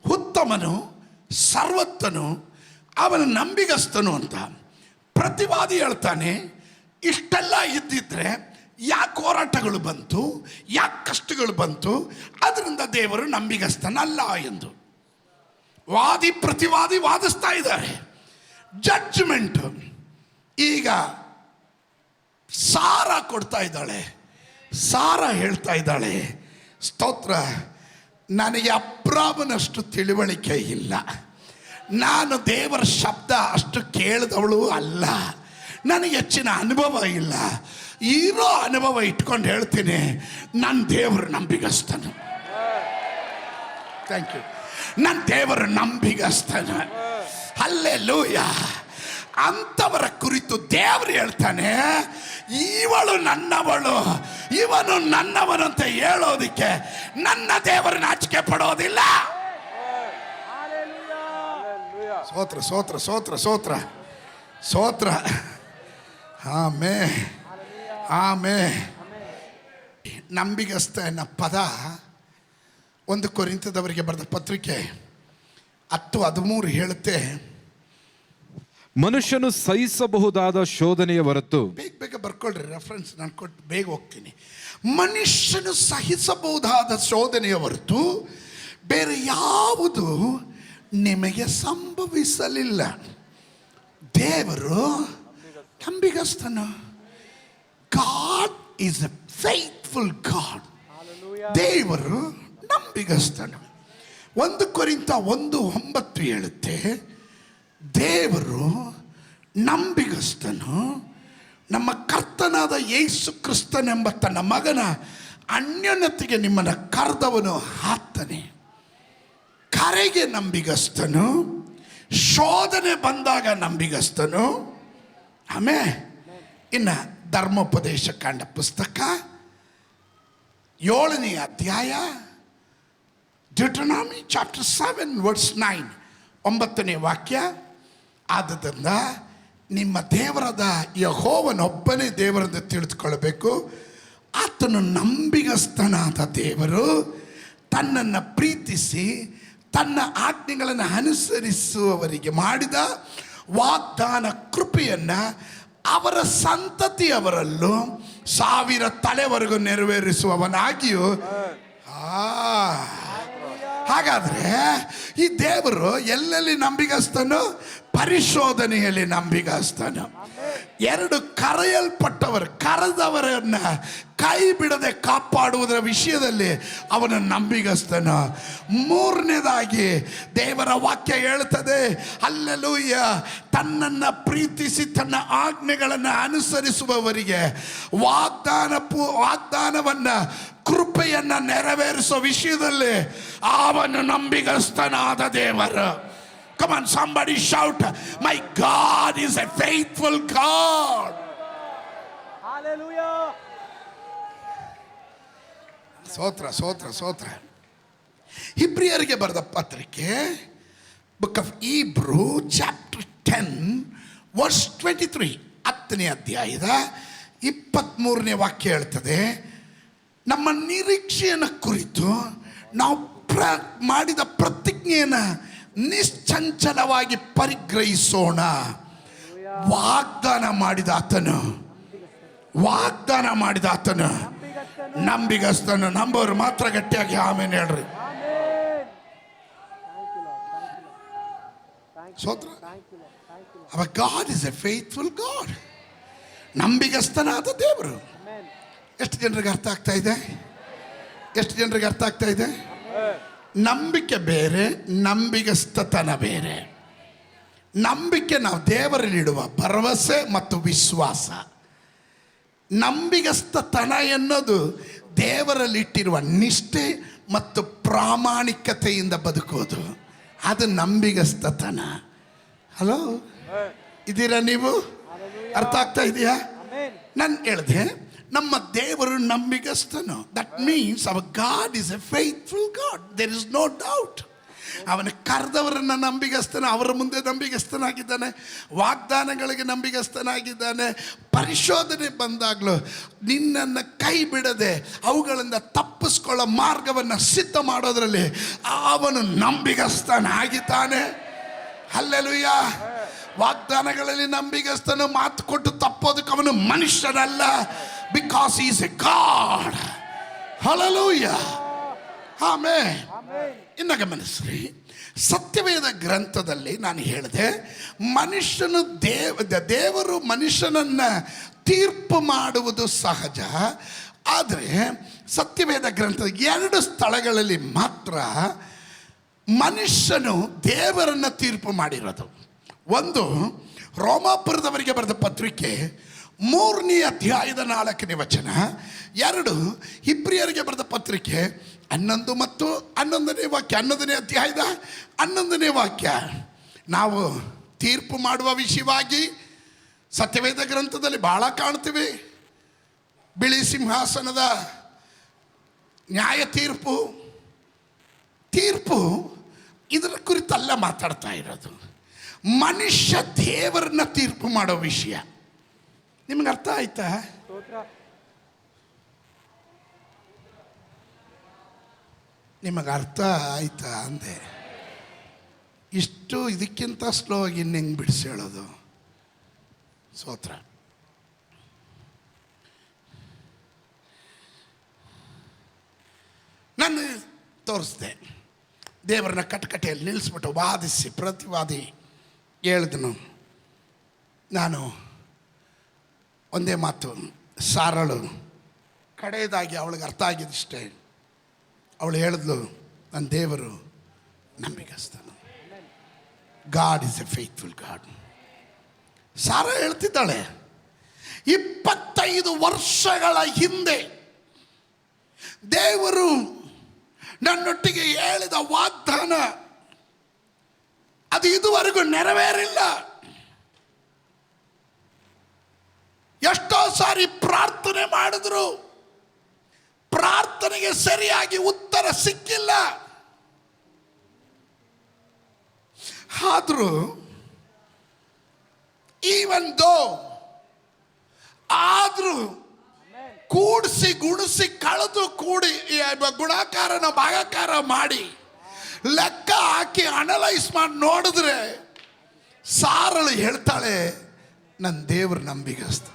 ಉತ್ತಮನು, ಸರ್ವೋತ್ತನು, ಅವನ ನಂಬಿಗಸ್ತನು ಅಂತ. ಪ್ರತಿವಾದಿ ಹೇಳ್ತಾನೆ ಇಷ್ಟೆಲ್ಲ ಇದ್ದಿದ್ರೆ ಯಾಕೆ ಹೋರಾಟಗಳು ಬಂತು, ಯಾಕೆ ಕಷ್ಟಗಳು ಬಂತು, ಅದರಿಂದ ದೇವರು ನಂಬಿಗಸ್ತನಲ್ಲ ಎಂದು. ವಾದಿ ಪ್ರತಿವಾದಿ ವಾದಿಸ್ತಾ ಇದ್ದಾರೆ. ಜಡ್ಜ್ಮೆಂಟ್ ಈಗ ಸಾರ ಕೊಡ್ತಾ ಇದ್ದಾಳೆ. ಸಾರ ಹೇಳ್ತಾ ಇದ್ದಾಳೆ, ಸ್ತೋತ್ರ, ನನಗೆ ಅಬ್ರಾಮನಷ್ಟು ತಿಳುವಳಿಕೆ ಇಲ್ಲ, ನಾನು ದೇವರ ಶಬ್ದ ಅಷ್ಟು ಕೇಳಿದವಳು ಅಲ್ಲ, ನನಗೆ ಹೆಚ್ಚಿನ ಅನುಭವ ಇಲ್ಲ. ಇರೋ ಅನುಭವ ಇಟ್ಕೊಂಡು ಹೇಳ್ತೀನಿ, ನನ್ನ ದೇವರು ನಂಬಿಗಸ್ತನು. Thank you. ನನ್ನ ದೇವರು ನಂಬಿಗಸ್ತನು. ಹಲ್ಲೆಲೂಯಾ. ಅಂಥವರ ಕುರಿತು ದೇವರು ಹೇಳ್ತಾನೆ, ಇವಳು ನನ್ನವಳು, ಇವನು ನನ್ನವನು ಅಂತ ಹೇಳೋದಿಕ್ಕೆ ನನ್ನ ದೇವರು ನಾಚಿಕೆ ಪಡೋದಿಲ್ಲ. ಸ್ತೋತ್ರ ಸ್ತೋತ್ರ ಸ್ತೋತ್ರ ಸ್ತೋತ್ರ ಸ್ತೋತ್ರ. ಆಮೇ ಆಮೇ. ನಂಬಿಗಸ್ತ ಎನ್ನ ಪದ 1 ಕೊರಿಂಥದವರಿಗೆ ಬರೆದ ಪತ್ರಿಕೆ 10:13 ಹೇಳುತ್ತೆ, ಮನುಷ್ಯನು ಸಹಿಸಬಹುದಾದ ಶೋಧನೆಯ ಹೊರತು. ಬೇಗ ಬರ್ಕೊಳ್ರಿ, ರೆಫರೆನ್ಸ್ ನಾನು ಕೊಟ್ಟು ಬೇಗ ಹೋಗ್ತೀನಿ. ಮನುಷ್ಯನು ಸಹಿಸಬಹುದಾದ ಶೋಧನೆಯ ಹೊರತು ಬೇರೆ ಯಾವುದು ನಿಮಗೆ ಸಂಭವಿಸಲಿಲ್ಲ. ದೇವರು ನಂಬಿಗಸ್ತನು. God is a faithful God. ದೇವರು ನಂಬಿಗಸ್ತನು. 1 ಕೊರಿಂಥ 1:9 ಹೇಳುತ್ತೆ, ದೇವರು ನಂಬಿಗಸ್ತನು ನಮ್ಮ ಕರ್ತನಾದ ಯೇಸು ಕ್ರಿಸ್ತನೆಂಬ ತನ್ನ ಮಗನ ಅನ್ಯೋನ್ಯತೆಗೆ ನಿಮ್ಮನ್ನು ಕರೆದವನು ಆತನೇ. ಕರೆಗೆ ನಂಬಿಗಸ್ತನು, ಶೋಧನೆ ಬಂದಾಗ ನಂಬಿಗಸ್ತನು. ಆಮೇಲೆ ಇನ್ನು ಧರ್ಮೋಪದೇಶ ಕಾಂಡ ಪುಸ್ತಕ 7ನೇ ಅಧ್ಯಾಯ, ಡ್ಯೂಟನಾಮಿ ಚಾಪ್ಟರ್ 7 ವರ್ಸ್ 9, 9ನೇ ವಾಕ್ಯ. ಆದ್ದರಿಂದ ನಿಮ್ಮ ದೇವರಾದ ಯೆಹೋವನೊಬ್ಬನೇ ದೇವರೆಂದು ತಿಳಿದುಕೊಳ್ಳಬೇಕು. ಆತನು ನಂಬಿಗಸ್ತನಾದ ದೇವರು, ತನ್ನನ್ನು ಪ್ರೀತಿಸಿ ತನ್ನ ಆಜ್ಞೆಗಳನ್ನು ಅನುಸರಿಸುವವರಿಗೆ ಮಾಡಿದ ವಾಗ್ದಾನ ಕೃಪೆಯನ್ನು ಅವರ ಸಂತತಿಯವರಲ್ಲೂ 1000 ತಲೆವರೆಗೂ ನೆರವೇರಿಸುವವನಾಗಿಯೂ. ಹಾಗಾದರೆ ಈ ದೇವರು ಎಲ್ಲೆಲ್ಲಿ ನಂಬಿಗಸ್ತನು? ಪರಿಶೋಧನೆಯಲ್ಲಿ ನಂಬಿಗಸ್ತನು. 2 ಕರೆಯಲ್ಪಟ್ಟವರು, ಕರೆದವರನ್ನು ಕೈ ಬಿಡದೆ ಕಾಪಾಡುವುದರ ವಿಷಯದಲ್ಲಿ ಅವನು ನಂಬಿಗಸ್ತನು. 3ನೇದಾಗಿ ದೇವರ ವಾಕ್ಯ ಹೇಳುತ್ತದೆ, ಹಲ್ಲೆಲೂಯ, ತನ್ನನ್ನು ಪ್ರೀತಿಸಿ ತನ್ನ ಆಜ್ಞೆಗಳನ್ನು ಅನುಸರಿಸುವವರಿಗೆ ವಾಗ್ದಾನವನ್ನು ಕೃಪೆಯನ್ನು ನೆರವೇರಿಸುವ ವಿಷಯದಲ್ಲಿ ಅವನು ನಂಬಿಗಸ್ತನಾದ ದೇವರು. Come on, somebody shout, my God is a faithful God. Hallelujah. ಸ್ತೋತ್ರ. ಇಬ್ರಿಯರಿಗೆ ಬರೆದ ಪತ್ರಿಕೆ, book of Hebrew chapter 10 verse 23, 10ನೇ ಅಧ್ಯಾಯದ 23ನೇ ವಾಕ್ಯ ಹೇಳ್ತದೆ, ನಮ್ಮ ನಿರೀಕ್ಷೆಯನ್ನು ಕುರಿತು ನಾವು ಮಾಡಿದ ಪ್ರತಿಜ್ಞೆಯನ್ನು ನಿಶ್ಚಂಚಲವಾಗಿ ಪರಿಗ್ರಹಿಸೋಣ. ವಾಗ್ದಾನ ಮಾಡಿದ ಆತನು ನಂಬಿಗಸ್ತನು. ನಂಬೋರು ಮಾತ್ರ ಗಟ್ಟಿಯಾಗಿ ಆಮೇಲೆ ಹೇಳ್ರಿ. ಸ್ತೋತ್ರ. Our God is a faithful God. ನಂಬಿಗಸ್ತನಾದ ದೇವರು. ಎಷ್ಟು ಜನರಿಗೆ ಅರ್ಥ ಆಗ್ತಾ ಇದೆ? ನಂಬಿಕೆ ಬೇರೆ, ನಂಬಿಗಸ್ತತನ ಬೇರೆ. ನಂಬಿಕೆ ನಾವು ದೇವರಲ್ಲಿಡುವ ಭರವಸೆ ಮತ್ತು ವಿಶ್ವಾಸ. ನಂಬಿಗಸ್ತತನ ಎನ್ನೋದು ದೇವರಲ್ಲಿಟ್ಟಿರುವ ನಿಷ್ಠೆ ಮತ್ತು ಪ್ರಾಮಾಣಿಕತೆಯಿಂದ ಬದುಕೋದು. ಅದು ನಂಬಿಗಸ್ತತನ. ಹಲೋ, ಇದ್ದೀರಾ ನೀವು? ಅರ್ಥ ಆಗ್ತಾ ಇದೆಯಾ? ನಾನು ಹೇಳಿದೆ ನಮ್ಮ ದೇವರು ನಂಬಿಗಸ್ತನು. That means our God is a faithful God. There is no doubt. ಅವನ ಕರೆದವರನ್ನು ನಂಬಿಗಸ್ತನ, ಅವರ ಮುಂದೆ ನಂಬಿಗಸ್ತನಾಗಿದ್ದಾನೆ, ವಾಗ್ದಾನಗಳಿಗೆ ನಂಬಿಗಸ್ತನಾಗಿದ್ದಾನೆ. ಪರಿಶೋಧನೆ ಬಂದಾಗಲೂ ನಿನ್ನನ್ನು ಕೈ ಬಿಡದೆ ಅವುಗಳಿಂದ ತಪ್ಪಿಸ್ಕೊಳ್ಳೋ ಮಾರ್ಗವನ್ನು ಸಿದ್ಧ ಮಾಡೋದರಲ್ಲಿ ಅವನು ನಂಬಿಗಸ್ತನಾಗಿದ್ದಾನೆ. ಹಲ್ಲೆಲೂಯಾ. ವಾಗ್ದಾನಗಳಲ್ಲಿ ನಂಬಿಗಸ್ತನು. ಮಾತು ಕೊಟ್ಟು ತಪ್ಪೋದಕ್ಕೆ ಅವನು ಮನುಷ್ಯನಲ್ಲ. Because he is a God. Hallelujah. ಆಮೇನ್. ಇನ್ನು ಗಮನಿಸ್ರಿ, ಸತ್ಯವೇದ ಗ್ರಂಥದಲ್ಲಿ ನಾನು ಹೇಳಿದೆ, ದೇವರು ಮನುಷ್ಯನನ್ನು ತೀರ್ಪು ಮಾಡುವುದು ಸಹಜ. ಆದರೆ ಸತ್ಯವೇದ ಗ್ರಂಥದ 2 ಸ್ಥಳಗಳಲ್ಲಿ ಮಾತ್ರ ಮನುಷ್ಯನು ದೇವರನ್ನು ತೀರ್ಪು ಮಾಡಿರೋದು. ಒಂದು, ರೋಮಾಪುರದವರಿಗೆ ಬರೆದ ಪತ್ರಿಕೆ 3ನೇ ಅಧ್ಯಾಯದ 4ನೇ ವಚನ. 2, ಇಬ್ರಿಯರಿಗೆ ಬರೆದ ಪತ್ರಿಕೆ 11 ಮತ್ತು 11ನೇ ವಾಕ್ಯ, 11ನೇ ಅಧ್ಯಾಯದ 11ನೇ ವಾಕ್ಯ. ನಾವು ತೀರ್ಪು ಮಾಡುವ ವಿಷಯವಾಗಿ ಸತ್ಯವೇದ ಗ್ರಂಥದಲ್ಲಿ ಭಾಳ ಕಾಣ್ತೀವಿ. ಬಿಳಿ ಸಿಂಹಾಸನದ ನ್ಯಾಯ ತೀರ್ಪು ಇದರ ಕುರಿತಲ್ಲ ಮಾತಾಡ್ತಾ ಇರೋದು. ಮನುಷ್ಯ ದೇವರನ್ನ ತೀರ್ಪು ಮಾಡೋ ವಿಷಯ. ನಿಮ್ಗೆ ಅರ್ಥ ಆಯ್ತಾ? ನಿಮಗೆ ಅರ್ಥ ಆಯ್ತಾ ಅಂದೆ. ಇಷ್ಟು ಇದಕ್ಕಿಂತ ಸ್ಲೋ ಆಗಿ ಇನ್ನು ಹೆಂಗೆ ಬಿಡಿಸಿ ಹೇಳೋದು? ಸ್ತೋತ್ರ. ನಾನು ತೋರಿಸ್ದೆ, ದೇವರನ್ನ ಕಟಕಟೆಯಲ್ಲಿ ನಿಲ್ಲಿಸ್ಬಿಟ್ಟು ವಾದಿಸಿ ಪ್ರತಿವಾದಿ ಹೇಳಿದನು. ನಾನು ಒಂದೇ ಮಾತು, ಸಾರಳು ಕಡೆಯದಾಗಿ ಅವಳಿಗೆ ಅರ್ಥ ಆಗಿದ್ದಷ್ಟೇ. ಅವಳು ಹೇಳಿದ್ಲು, ನನ್ನ ದೇವರು ನಂಬಿಗಸ್ತನು. God is a faithful God. Sarah ಹೇಳ್ತಿದ್ದಾಳೆ, 25 ವರ್ಷಗಳ ಹಿಂದೆ ದೇವರು ನನ್ನೊಟ್ಟಿಗೆ ಹೇಳಿದ ವಾಗ್ದಾನ ಅದು ಇದುವರೆಗೂ ನೆರವೇರಿಲ್ಲ. ಎಷ್ಟೋ ಸಾರಿ ಪ್ರಾರ್ಥನೆ ಮಾಡಿದ್ರು, ಪ್ರಾರ್ಥನೆಗೆ ಸರಿಯಾಗಿ ಉತ್ತರ ಸಿಕ್ಕಿಲ್ಲ. ಆದರೂ ಈವನ್ ದೋ ಆದರೂ ಕೂಡಿಸಿ ಗುಣಿಸಿ ಕಳೆದು ಕೂಡಿ ಗುಣಾಕಾರನ ಭಾಗಾಕಾರ ಮಾಡಿ ಲೆಕ್ಕ ಹಾಕಿ ಅನಲೈಸ್ ಮಾಡಿ ನೋಡಿದ್ರೆ ಸಾರಳು ಹೇಳ್ತಾಳೆ, ನನ್ನ ದೇವ್ರ ನಂಬಿಗಸ್ತ.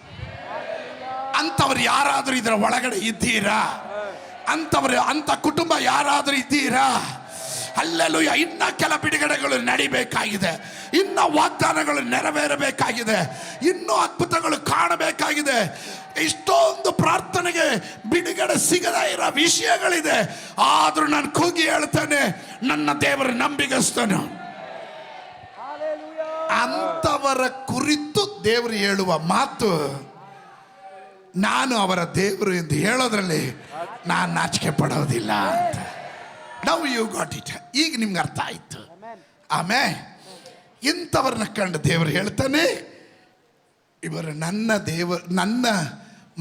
ಅಂಥವ್ರು ಯಾರಾದರೂ ಇದರ ಒಳಗಡೆ ಇದ್ದೀರಾ? ಅಂಥ ಕುಟುಂಬ ಯಾರಾದರೂ ಇದ್ದೀರಾ? ಅಲ್ಲೆಲ್ಲೂಯ. ಇನ್ನ ಕೆಲ ಬಿಡುಗಡೆಗಳು ನಡಿಬೇಕಾಗಿದೆ, ಇನ್ನ ವಾಗ್ದಾನಗಳು ನೆರವೇರಬೇಕಾಗಿದೆ, ಇನ್ನೂ ಅದ್ಭುತಗಳು ಕಾಣಬೇಕಾಗಿದೆ. ಇಷ್ಟೊಂದು ಪ್ರಾರ್ಥನೆಗೆ ಬಿಡುಗಡೆ ಸಿಗದೇ ಇರೋ ವಿಷಯಗಳಿದೆ. ಆದ್ರೂ ನಾನು ಕೂಗಿ ಹೇಳ್ತೇನೆ, ನನ್ನ ದೇವರ ನಂಬಿಗಸ್ತನು. ಅಂಥವರ ಕುರಿತು ದೇವರು ಹೇಳುವ ಮಾತು, ನಾನು ಅವರ ದೇವರು ಎಂದು ಹೇಳೋದ್ರಲ್ಲಿ ನಾನು ನಾಚಿಕೆ ಪಡೋದಿಲ್ಲ ಅಂತ. Now you got it. ಈಗ ನಿಮ್ಗೆ ಅರ್ಥ ಆಯ್ತು. ಆಮೇಲೆ ಇಂಥವ್ರನ್ನ ಕಂಡು ದೇವರು ಹೇಳ್ತಾನೆ, ಇವರು ನನ್ನ ದೇವರು, ನನ್ನ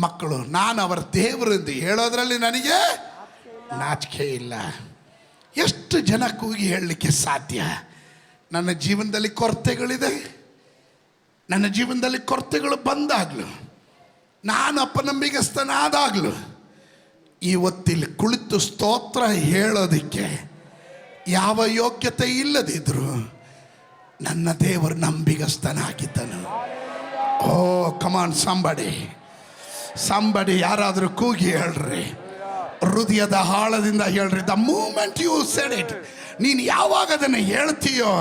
ಮಕ್ಕಳು, ನಾನು ಅವರ ದೇವರು ಎಂದು ಹೇಳೋದ್ರಲ್ಲಿ ನನಗೆ ನಾಚಿಕೆ ಇಲ್ಲ. ಎಷ್ಟು ಜನ ಕೂಗಿ ಹೇಳಲಿಕ್ಕೆ ಸಾಧ್ಯ? ನನ್ನ ಜೀವನದಲ್ಲಿ ಕೊರತೆಗಳಿದೆ, ನನ್ನ ಜೀವನದಲ್ಲಿ ಕೊರತೆಗಳು ಬಂದಾಗಲೂ, ನಾನು ಅಪನಂಬಿಗಸ್ತನಾದಾಗಲೂ, ಇವತ್ತಿಲ್ಲಿ ಕುಳಿತು ಸ್ತೋತ್ರ ಹೇಳೋದಕ್ಕೆ ಯಾವ ಯೋಗ್ಯತೆ ಇಲ್ಲದಿದ್ರು ನನ್ನ ದೇವರು ನಂಬಿಗಸ್ತನಾಗಿದ್ದನು. ಓ ಕಮಾನ್ ಸಂಬಡಿ ಯಾರಾದರೂ ಕೂಗಿ ಹೇಳ್ರಿ, ಹೃದಯದ ಆಳದಿಂದ ಹೇಳ್ರಿ. The moment you said it, ನೀನು ಯಾವಾಗ ಅದನ್ನು ಹೇಳ್ತೀಯೋ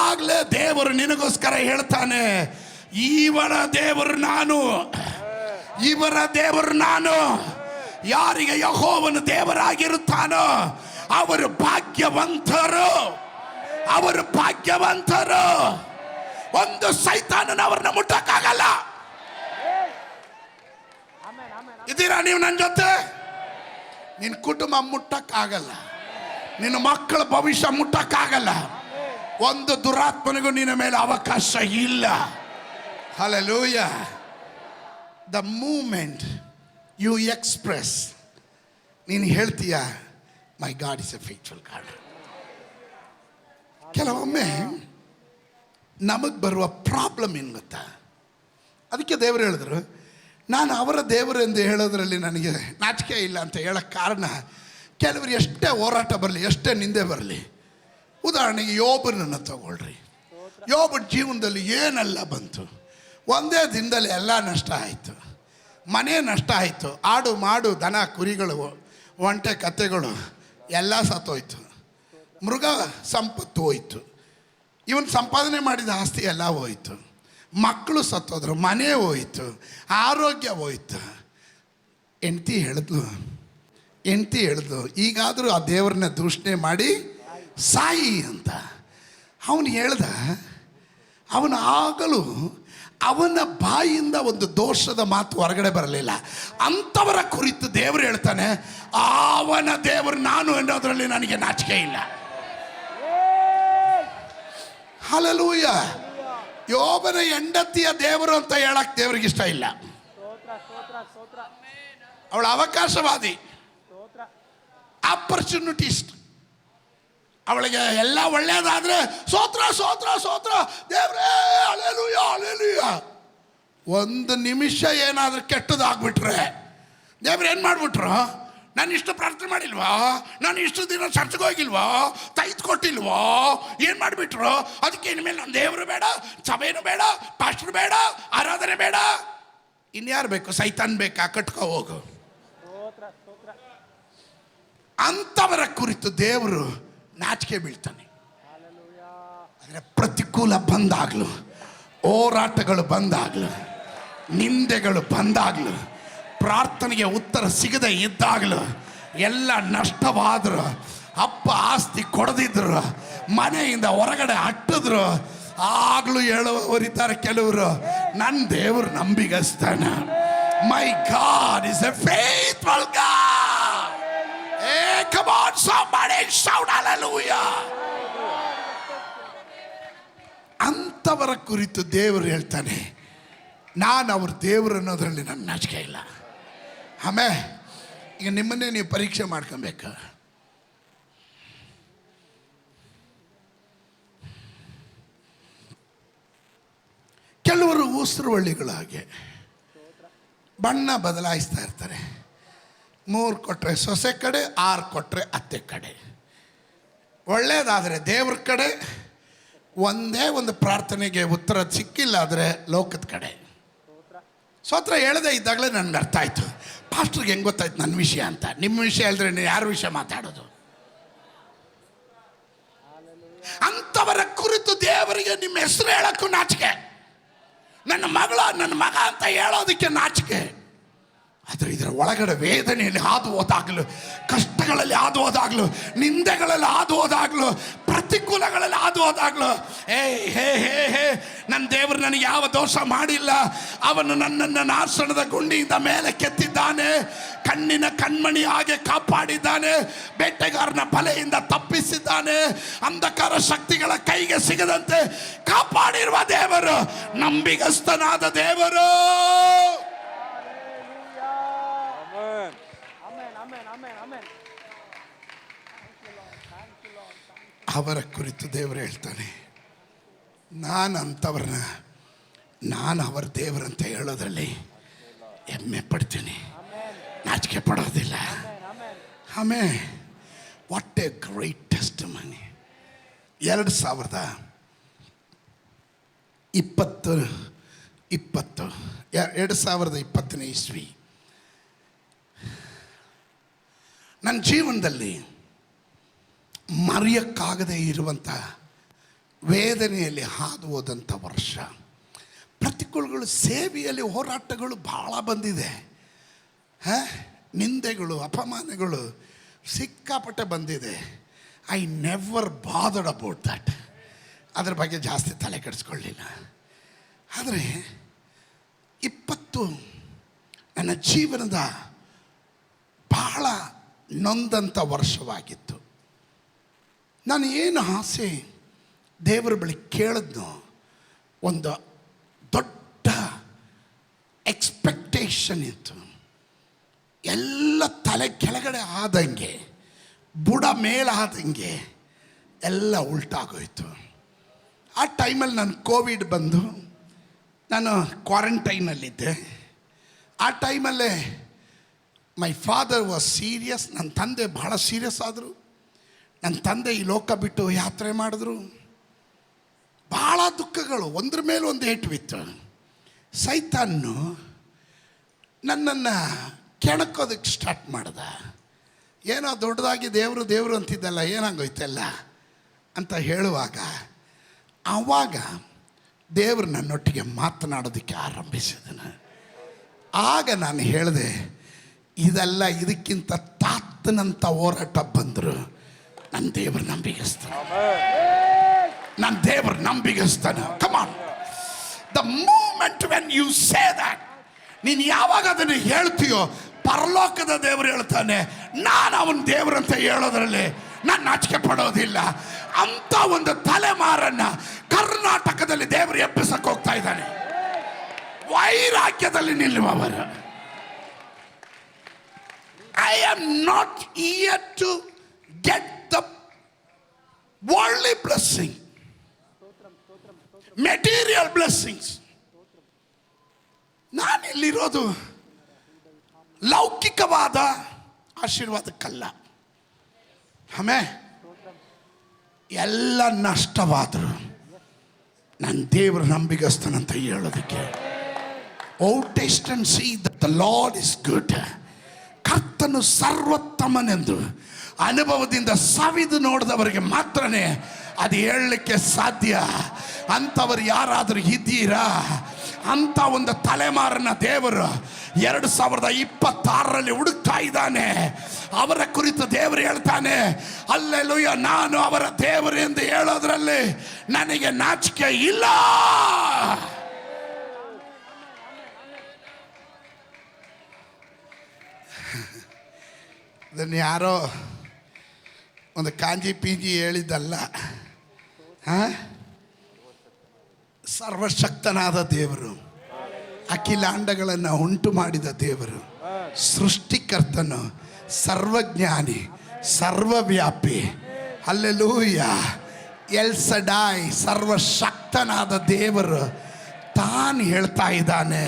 ಆಗಲೇ ದೇವರು ನಿನಗೋಸ್ಕರ ಹೇಳ್ತಾನೆ, ಇವರ ದೇವರು ನಾನು, ಇವರ ದೇವರು ನಾನು. ಯಾರಿಗೆ ಯೆಹೋವನು ದೇವರಾಗಿರುತ್ತಾನೋ ಅವರು ಭಾಗ್ಯವಂತರು, ಅವರು ಭಾಗ್ಯವಂತರು. ಒಂದು ಸೈತಾನನ ಅವ್ರನ್ನ ಮುಟ್ಟಕ್ಕಾಗಲ್ಲ. ಇದ್ದೀರಾ ನೀವು ನನ್ನ ಜೊತೆ? ನಿನ್ನ ಕುಟುಂಬ ಮುಟ್ಟಕ್ಕಾಗಲ್ಲ, ನಿನ್ನ ಮಕ್ಕಳ ಭವಿಷ್ಯ ಮುಟ್ಟಕ್ಕಾಗಲ್ಲ. ಒಂದು ದುರಾತ್ಮನಿಗೂ ನಿನ್ನ ಮೇಲೆ ಅವಕಾಶ ಇಲ್ಲ. Hallelujah. The moment you express, ನೀನು ಹೇಳ್ತೀಯ my God is a faithful God. ಕೆಲವೊಮ್ಮೆ ನಮಗೆ ಬರುವ ಪ್ರಾಬ್ಲಮ್ ಏನು ಗೊತ್ತಾ? ಅದಕ್ಕೆ ದೇವರು ಹೇಳಿದ್ರು, ನಾನು ಅವರ ದೇವರು ಎಂದು ಹೇಳೋದ್ರಲ್ಲಿ ನನಗೆ ನಾಚಿಕೆ ಇಲ್ಲ ಅಂತ ಹೇಳೋಕ್ಕೆ ಕಾರಣ, ಕೆಲವರು ಎಷ್ಟೇ ಹೋರಾಟ ಬರಲಿ, ಎಷ್ಟೇ ನಿಂದೆ ಬರಲಿ. ಉದಾಹರಣೆಗೆ ಯೋಬನನ್ನು ತಗೊಳ್ರಿ. ಯೋಬನ ಜೀವನದಲ್ಲಿ ಏನೆಲ್ಲ ಬಂತು, ಒಂದೇ ದಿನದಲ್ಲಿ ಎಲ್ಲ ನಷ್ಟ ಆಯಿತು. ಮನೆ ನಷ್ಟ ಆಯಿತು, ಆಡು ಮಾಡು ದನ ಕುರಿಗಳು ಒಂಟೆ ಕತ್ತೆಗಳು ಎಲ್ಲ ಸತ್ತೋಯ್ತು. ಮೃಗ ಸಂಪತ್ತು ಹೋಯ್ತು, ಇವನು ಸಂಪಾದನೆ ಮಾಡಿದ ಆಸ್ತಿ ಎಲ್ಲ ಹೋಯ್ತು. ಮಕ್ಕಳು ಸತ್ತೋದ್ರು, ಮನೆ ಹೋಯ್ತು, ಆರೋಗ್ಯ ಹೋಯ್ತು. ಹೆಂಡ್ತಿ ಹೇಳಿದ್ಲು ಈಗಾದರೂ ಆ ದೇವ್ರನ್ನ ದೂಷಣೆ ಮಾಡಿ ಸಾಯಿ ಅಂತ. ಅವನು ಹೇಳ್ದ, ಅವನು ಆಗಲೂ ಅವನ ಬಾಯಿಯಿಂದ ಒಂದು ದೋಷದ ಮಾತು ಹೊರಗಡೆ ಬರಲಿಲ್ಲ. ಅಂಥವರ ಕುರಿತು ದೇವರು ಹೇಳ್ತಾನೆ, ಅವನ ದೇವರು ನಾನು ಅನ್ನೋದ್ರಲ್ಲಿ ನನಗೆ ನಾಚಿಕೆ ಇಲ್ಲ. ಹಲ್ಲೆಲೂಯಾ. ಯೋಬನ ಹೆಂಡತಿಯ ದೇವರು ಅಂತ ಹೇಳಕ್ ದೇವರಿಗೆ ಇಷ್ಟ ಇಲ್ಲ. ಅವಳ ಅವಕಾಶವಾದಿ, ಆಪರ್ಚುನಿಟಿಸ್ಟ್. ಅವಳಿಗೆ ಎಲ್ಲ ಒಳ್ಳೇದಾದ್ರೆ ಸ್ತೋತ್ರ ಸ್ತೋತ್ರ ಸ್ತೋತ್ರ ದೇವ್ರೇ ಹಲ್ಲೆಲೂಯಾ ಹಲ್ಲೆಲೂಯಾ. ಒಂದು ನಿಮಿಷ ಏನಾದರೂ ಕೆಟ್ಟದಾಗ್ಬಿಟ್ರೆ ದೇವ್ರು ಏನು ಮಾಡ್ಬಿಟ್ರು? ನಾನು ಇಷ್ಟು ಪ್ರಾರ್ಥನೆ ಮಾಡಿಲ್ವಾ, ನಾನು ಇಷ್ಟು ದಿನ ಚರ್ಚ್ಗೆ ಹೋಗಿಲ್ವಾ, ತೈತ್ ಕೊಟ್ಟಿಲ್ವಾ, ಏನು ಮಾಡಿಬಿಟ್ರು? ಅದಕ್ಕೆ ಇನ್ಮೇಲೆ ನನ್ನ ದೇವರು ಬೇಡ, ಸಭೆನೂ ಬೇಡ, ಪಾಸ್ಟರ್ ಬೇಡ, ಆರಾಧನೆ ಬೇಡ, ಇನ್ಯಾರು ಬೇಕು? ಸೈತಾನ್ ಬೇಕಾ? ಕಟ್ಕೋ ಹೋಗು. ಅಂಥವರ ಕುರಿತು ದೇವರು ನಾಚಿಕೆ ಬೀಳ್ತಾನೆ. ಆದರೆ ಪ್ರತಿಕೂಲ ಬಂದಾಗಲೂ, ಹೋರಾಟಗಳು ಬಂದಾಗಲೂ, ನಿಂದೆಗಳು ಬಂದಾಗಲೂ, ಪ್ರಾರ್ಥನೆಗೆ ಉತ್ತರ ಸಿಗದೆ ಇದ್ದಾಗಲೂ, ಎಲ್ಲ ನಷ್ಟವಾದ್ರು, ಅಪ್ಪ ಆಸ್ತಿ ಕೊಡದಿದ್ರು, ಮನೆಯಿಂದ ಹೊರಗಡೆ ಅಟ್ಟಿದ್ರು, ಆಗಲೂ ಹೇಳುವವರಿದ್ದಾರೆ ಕೆಲವರು, ನನ್ನ ದೇವರು ನಂಬಿಗಸ್ತನ. My God is a faithful God. Come on, somebody shout hallelujah. ಅಂಥವರ ಕುರಿತು ದೇವರು ಹೇಳ್ತಾನೆ, ನಾನು ಅವ್ರ ದೇವರು ಅನ್ನೋದ್ರಲ್ಲಿ ನನ್ನ ನಾಚಿಕೆ ಇಲ್ಲ. ಆಮೇಲೆ ಈಗ ನಿಮ್ಮನ್ನೇ ನೀವು ಪರೀಕ್ಷೆ ಮಾಡ್ಕೊಬೇಕು. ಕೆಲವರು ಉಸಿರುವಳ್ಳಿಗಳಾಗೆ ಬಣ್ಣ ಬದಲಾಯಿಸ್ತಾ ಇರ್ತಾರೆ. 3 ಕೊಟ್ಟರೆ ಸೊಸೆ ಕಡೆ, 6 ಕೊಟ್ಟರೆ ಅತ್ತೆ ಕಡೆ. ಒಳ್ಳೇದಾದರೆ ದೇವ್ರ ಕಡೆ, ಒಂದೇ ಒಂದು ಪ್ರಾರ್ಥನೆಗೆ ಉತ್ತರ ಸಿಕ್ಕಿಲ್ಲ ಆದರೆ ಲೋಕದ ಕಡೆ. ಸ್ತೋತ್ರ ಹೇಳದೇ ಇದ್ದಾಗಲೇ ನನಗೆ ಅರ್ಥ ಆಯಿತು, ಪಾಸ್ಟ್ರಿಗೆ ಹೆಂಗೆ ಗೊತ್ತಾಯ್ತು ನನ್ನ ವಿಷಯ ಅಂತ. ನಿಮ್ಮ ವಿಷಯ ಹೇಳಿದ್ರೆ ನೀವು ಯಾರ ವಿಷಯ ಮಾತಾಡೋದು? ಅಂಥವರ ಕುರಿತು ದೇವರಿಗೆ ನಿಮ್ಮ ಹೆಸರು ಹೇಳೋಕ್ಕೂ ನಾಚಿಕೆ, ನನ್ನ ಮಗಳ ನನ್ನ ಮಗ ಅಂತ ಹೇಳೋದಕ್ಕೆ ನಾಚಿಕೆ. ಆದರೆ ಇದರ ಒಳಗಡೆ ವೇದನೆಯಲ್ಲಿ ಹಾದು ಹೋದಾಗಲೂ, ಕಷ್ಟಗಳಲ್ಲಿ ಹಾದು ಹೋದಾಗಲೂ, ನಿಂದೆಗಳಲ್ಲಿ ಹಾದು ಹೋದಾಗಲೂ, ಪ್ರತಿಕೂಲಗಳಲ್ಲಿ ಹಾದು ಹೋದಾಗಲೂ, ಹೇ ಹೇ ಹೇ ಹೇ ನನ್ನ ದೇವರು ನನಗೆ ಯಾವ ದೋಷ ಮಾಡಿಲ್ಲ, ಅವನು ನನ್ನನ್ನು ನಾಶನದ ಗುಂಡಿಯಿಂದ ಮೇಲೆ ಕೆತ್ತಿದ್ದಾನೆ, ಕಣ್ಣಿನ ಕಣ್ಮಣಿ ಹಾಗೆ ಕಾಪಾಡಿದ್ದಾನೆ, ಬೇಟೆಗಾರನ ಬಲೆಯಿಂದ ತಪ್ಪಿಸಿದ್ದಾನೆ, ಅಂಧಕಾರ ಶಕ್ತಿಗಳ ಕೈಗೆ ಸಿಗದಂತೆ ಕಾಪಾಡಿರುವ ದೇವರು ನಂಬಿಗಸ್ತನಾದ ದೇವರು. ಅವರ ಕುರಿತು ದೇವರು ಹೇಳ್ತಾನೆ, ನಾನು ಅವರ ದೇವರಂತ ಹೇಳೋದ್ರಲ್ಲಿ ಹೆಮ್ಮೆ ಪಡ್ತೀನಿ, ನಾಚಿಕೆ ಪಡೋದಿಲ್ಲ. ಆಮೇಲೆ ವಾಟ್ ಎ ಗ್ರೇಟ್ ಟೆಸ್ಟಿಮನಿ. 2020 ಇಸ್ವಿ ನನ್ನ ಜೀವನದಲ್ಲಿ ಮರೆಯಕ್ಕಾಗದೇ ಇರುವಂಥ ವೇದನೆಯಲ್ಲಿ ಹಾದು ಹೋದಂಥ ವರ್ಷ. ಪ್ರತಿಕೂಲಗಳು, ಸೇವೆಯಲ್ಲಿ ಹೋರಾಟಗಳು ಭಾಳ ಬಂದಿದೆ. ನಿಂದೆಗಳು, ಅಪಮಾನಗಳು ಸಿಕ್ಕಾಪಟ್ಟೆ ಬಂದಿದೆ. I never bothered about that. ಅದ್ರ ಬಗ್ಗೆ ಜಾಸ್ತಿ ತಲೆ ಕೆಡಿಸ್ಕೊಳ್ಳಿಲ್ಲ. ಆದರೆ 20 ನನ್ನ ಜೀವನದ ಬಹಳ ನೊಂದಂಥ ವರ್ಷವಾಗಿತ್ತು. ನಾನು ಏನು ಆಸೆ ದೇವರ ಬಳಿ ಕೇಳಿದ್ನೋ, ಒಂದು ದೊಡ್ಡ ಎಕ್ಸ್ಪೆಕ್ಟೇಷನ್ ಇತ್ತು. ಎಲ್ಲ ತಲೆ ಕೆಳಗಡೆ ಆದಂಗೆ, ಬುಡ ಮೇಲಾದಂಗೆ ಎಲ್ಲ ಉಲ್ಟಾಗೋಯ್ತು. ಆ ಟೈಮಲ್ಲಿ ನಾನು ಕೋವಿಡ್ ಬಂದು ನಾನು ಕ್ವಾರಂಟೈನಲ್ಲಿದ್ದೆ. ಆ ಟೈಮಲ್ಲೇ ಮೈ ಫಾದರ್ ವಾಸ್ ಸೀರಿಯಸ್. ನನ್ನ ತಂದೆ ಭಾಳ ಸೀರಿಯಸ್ ಆದರು. ನನ್ನ ತಂದೆ ಈ ಲೋಕ ಬಿಟ್ಟು ಯಾತ್ರೆ ಮಾಡಿದ್ರು. ಭಾಳ ದುಃಖಗಳು, ಒಂದ್ರ ಮೇಲೆ ಒಂದು ಏಟು ಬಿತ್ತು. ಸೈತಾನು ನನ್ನನ್ನು ಕೆಣಕೋದಕ್ಕೆ ಸ್ಟಾರ್ಟ್ ಮಾಡ್ದ. ಏನೋ ದೊಡ್ಡದಾಗಿ ದೇವರು ಅಂತಿದ್ದಲ್ಲ, ಏನಾಗೋಯ್ತಲ್ಲ ಅಂತ ಹೇಳುವಾಗ, ಆವಾಗ ದೇವರು ನನ್ನೊಟ್ಟಿಗೆ ಮಾತನಾಡೋದಕ್ಕೆ ಆರಂಭಿಸಿದನು. ಆಗ ನಾನು ಹೇಳಿದೆ, ಇದೆಲ್ಲ ಇದಕ್ಕಿಂತ ತಾತನಂಥ ಹೋರಾಟ ಬಂದರು ನನ್ನ ದೇವರು ನಂಬಿಗಸ್ತಾನ, ನನ್ನ ದೇವರು ನಂಬಿಗಸ್ತಾನ. Come on, the moment when you say that, ನೀನು ಯಾವಾಗ ಅದನ್ನು ಹೇಳ್ತೀಯೋ, ಪರಲೋಕದ ದೇವರು ಹೇಳ್ತಾನೆ, ನಾನು ಅವನ ದೇವರಂತ ಹೇಳೋದ್ರಲ್ಲಿ ನಾನು ನಾಚಿಕೆ ಪಡೋದಿಲ್ಲ. ಅಂತ ಒಂದು ತಲೆಮಾರನ್ನ ಕರ್ನಾಟಕದಲ್ಲಿ ದೇವರು ಎಬ್ಬಿಸಕ್ಕೆ ಹೋಗ್ತಾ ಇದ್ದಾನೆ. ವೈರಾಗ್ಯದಲ್ಲಿ ನಿಲ್ಲುವವರು. I am not here to get the worldly blessing, material blessings. ನಾನು ಇಲ್ಲಿರೋದು ಲೌಕಿಕವಾದ ಆಶೀರ್ವಾದಕ್ಕಲ್ಲ. ಆಮೇಲೆ ಎಲ್ಲ ನಷ್ಟವಾದರು ನನ್ನ ದೇವರು ನಂಬಿಗಸ್ತನಂತ ಹೇಳೋದಕ್ಕೆ. Oh taste and see that the Lord is good. ಕರ್ತನು ಸರ್ವೋತ್ತಮನೆಂದು ಅನುಭವದಿಂದ ಸವಿದು ನೋಡಿದವರಿಗೆ ಮಾತ್ರನೇ ಅದು ಹೇಳಲಿಕ್ಕೆ ಸಾಧ್ಯ. ಅಂಥವ್ರು ಯಾರಾದರೂ ಇದ್ದೀರಾ? ಅಂಥ ಒಂದು ತಲೆಮಾರನ್ನ ದೇವರು 2026ರಲ್ಲಿ ಹುಡುಕ್ತಾ ಇದ್ದಾನೆ. ಅವರ ಕುರಿತು ದೇವರು ಹೇಳ್ತಾನೆ, ಹಲ್ಲೆಲೂಯಾ, ನಾನು ಅವರ ದೇವರು ಎಂದು ಹೇಳೋದ್ರಲ್ಲಿ ನನಗೆ ನಾಚಿಕೆ ಇಲ್ಲ. ಅದನ್ನು ಯಾರೋ ಒಂದು ಕಾಂಜಿ ಪೀಂಜಿ ಹೇಳಿದ್ದಲ್ಲ. ಸರ್ವಶಕ್ತನಾದ ದೇವರು, ಅಖಿಲಾಂಡಗಳನ್ನು ಉಂಟು ಮಾಡಿದ ದೇವರು, ಸೃಷ್ಟಿಕರ್ತನು, ಸರ್ವಜ್ಞಾನಿ, ಸರ್ವವ್ಯಾಪಿ. ಹಲ್ಲೆಲೂಯ. ಎಲ್ ಸಡಾಯ್, ಸರ್ವಶಕ್ತನಾದ ದೇವರು ತಾನು ಹೇಳ್ತಾ ಇದ್ದಾನೆ,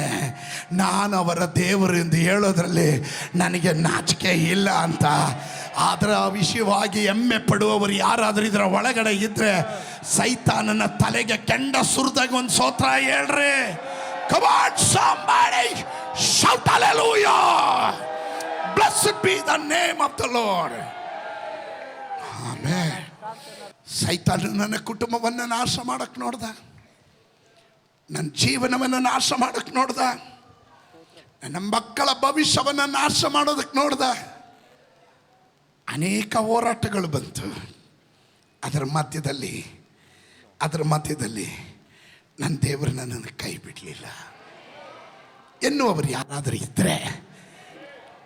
ನಾನು ಅವರ ದೇವರು ಎಂದು ಹೇಳೋದ್ರಲ್ಲಿ ನನಗೆ ನಾಚಿಕೆ ಇಲ್ಲ ಅಂತ. ಅದರ ವಿಷಯವಾಗಿ ಹೆಮ್ಮೆ ಪಡುವವರು ಯಾರಾದರೂ ಇದರ ಒಳಗಡೆ ಇದ್ರೆ ಸೈತಾನನ ತಲೆಗೆ ಕೆಂಡ ಸುರಿದಾಗ ಒಂದು ಸ್ತೋತ್ರ ಹೇಳ್ರಿ. Come on, somebody shout hallelujah. Blessed be the name of the Lord. Amen. ಸೈತಾನ ನನ್ನ ಕುಟುಂಬವನ್ನು ನಾಶ ಮಾಡಕ್ಕೆ ನೋಡ್ದ, ನನ್ನ ಜೀವನವನ್ನು ನಾಶ ಮಾಡಕ್ಕೆ ನೋಡ್ದ, ನನ್ನ ಮಕ್ಕಳ ಭವಿಷ್ಯವನ್ನು ನಾಶ ಮಾಡೋದಕ್ಕೆ ನೋಡ್ದ. ಅನೇಕ ಹೋರಾಟಗಳು ಬಂತು. ಅದರ ಮಧ್ಯದಲ್ಲಿ ನನ್ನ ದೇವರು ನನ್ನನ್ನು ಕೈ ಬಿಡಲಿಲ್ಲ ಎನ್ನುವರು ಯಾರಾದರೂ ಇದ್ದರೆ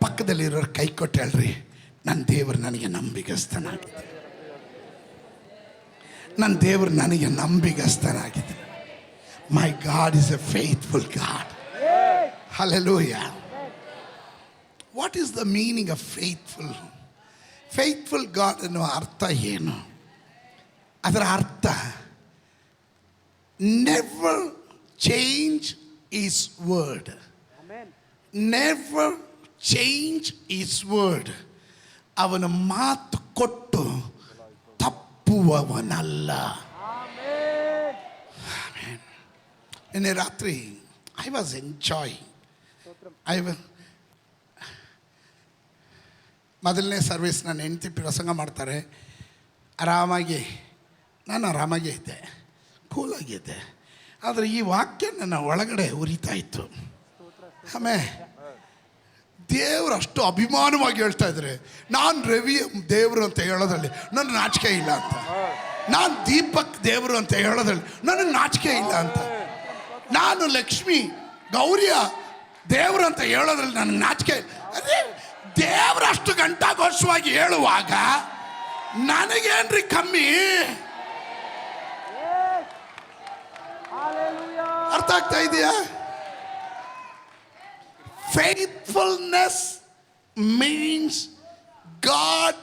ಪಕ್ಕದಲ್ಲಿರೋರು ಕೈ ಕೊಟ್ಟು ಹೇಳ್ರಿ, ನನ್ನ ದೇವರು ನನಗೆ ನಂಬಿಗಸ್ತನಾಗಿದೆ, ನನ್ನ ದೇವರು ನನಗೆ ನಂಬಿಗಸ್ತನಾಗಿದೆ. My God is a faithful God. Hallelujah. What is the meaning of faithful? Faithful God ಅನ್ನುವ ಅರ್ಥ ಏನು? ಅದರ ಅರ್ಥ never change his word. Never change his word. ಅವನ ಮಾತು ಕೊಟ್ಟು ತಪ್ಪುವವನಲ್ಲ. ನಿನ್ನೆ ರಾತ್ರಿ ಐ ವಾಸ್ ಎಂಜಾಯಿಂಗ್. ಮೊದಲನೇ ಸರ್ವಿಸ್ ನನ್ನ ಹೆಂಡತಿ ಪ್ರಸಂಗ ಮಾಡ್ತಾರೆ, ನಾನು ಆರಾಮಾಗೇ ಇದ್ದೆ, ಕೂಲಾಗಿದ್ದೆ. ಆದರೆ ಈ ವಾಕ್ಯ ನನ್ನ ಒಳಗಡೆ ಉರಿತಾ ಇತ್ತು. ಆಮೇಲೆ ದೇವರು ಅಷ್ಟು ಅಭಿಮಾನವಾಗಿ ಹೇಳ್ತಾ ಇದ್ದಾರೆ, ನಾನು ರವಿ ದೇವರು ಅಂತ ಹೇಳೋದ್ರಲ್ಲಿ ನನಗೆ ನಾಚಿಕೆ ಇಲ್ಲ ಅಂತ, ನಾನು ದೀಪಕ್ ದೇವರು ಅಂತ ಹೇಳೋದ್ರಲ್ಲಿ ನನಗೆ ನಾಚಿಕೆ ಇಲ್ಲ ಅಂತ, ನಾನು ಲಕ್ಷ್ಮಿ ಗೌರಿಯ ದೇವರು ಅಂತ ಹೇಳೋದ್ರಲ್ಲಿ ನನಗೆ ನಾಚಿಕೆ. ಅದೇ ದೇವರು ಅಷ್ಟು ಘಂಟಾಘೋಷವಾಗಿ ಹೇಳುವಾಗ ನನಗೇನ್ರಿ ಕಮ್ಮಿ? ಅರ್ಥ ಆಗ್ತಾ ಇದೆಯಾ? Faithfulness means God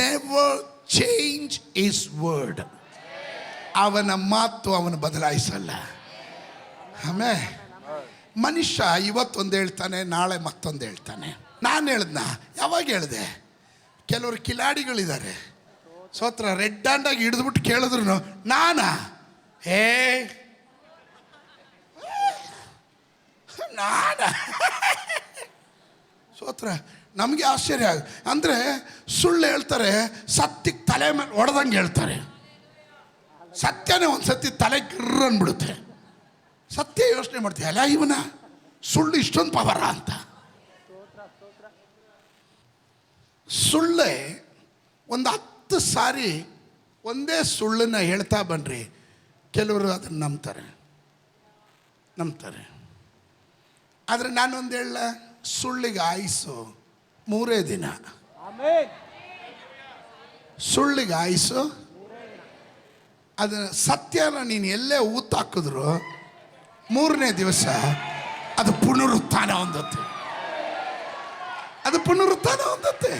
never change his word. ಅವನ ಮಾತು ಅವನು ಬದಲಾಯಿಸಲ್ಲ. ಆಮೇಲೆ ಮನುಷ್ಯ ಇವತ್ತೊಂದು ಹೇಳ್ತಾನೆ, ನಾಳೆ ಮತ್ತೊಂದು ಹೇಳ್ತಾನೆ. ನಾನು ಹೇಳ್ದ, ಯಾವಾಗ ಹೇಳಿದೆ? ಕೆಲವರು ಕಿಲಾಡಿಗಳಿದ್ದಾರೆ, ಸೋತ್ರ ರೆಡ್ ಹ್ಯಾಂಡಾಗಿ ಹಿಡಿದ್ಬಿಟ್ಟು ಕೇಳಿದ್ರು ನಾನಾ ಸೋತ್ರ ನಮಗೆ ಆಶ್ಚರ್ಯ ಅಂದರೆ ಸುಳ್ಳು ಹೇಳ್ತಾರೆ, ಸತ್ಯಕ್ಕೆ ತಲೆ ಮೇಲೆ ಹೊಡೆದಂಗೆ ಹೇಳ್ತಾರೆ. ಸತ್ಯನೇ ಒಂದು ಸತಿ ತಲೆ ಗಿರ್ರ ಅಂದ್ಬಿಡುತ್ತೆ. ಸತ್ಯ ಯೋಚನೆ ಮಾಡ್ತೀವಿ, ಅಲ್ಲ ಇವನ ಸುಳ್ಳು ಇಷ್ಟೊಂದು ಪವರ ಅಂತ. ಸುಳ್ಳೆ ಒಂದು 10 ಸಾರಿ ಒಂದೇ ಸುಳ್ಳನ್ನು ಹೇಳ್ತಾ ಬನ್ರಿ, ಕೆಲವರು ಅದನ್ನು ನಂಬ್ತಾರೆ. ಆದರೆ ನಾನೊಂದು ಹೇಳ, ಸುಳ್ಳಿಗೆ ಆಯುಸ್ಸು 3 ದಿನ. ಸುಳ್ಳಿಗೆ ಆಯುಸ್ಸು, ಅದು ಸತ್ಯನ ನೀನು ಎಲ್ಲೇ ಊತಾಕಿದ್ರು 3ನೇ ದಿವಸ ಅದು ಪುನರುತ್ಥಾನ ಹೊಂದುತ್ತೆ.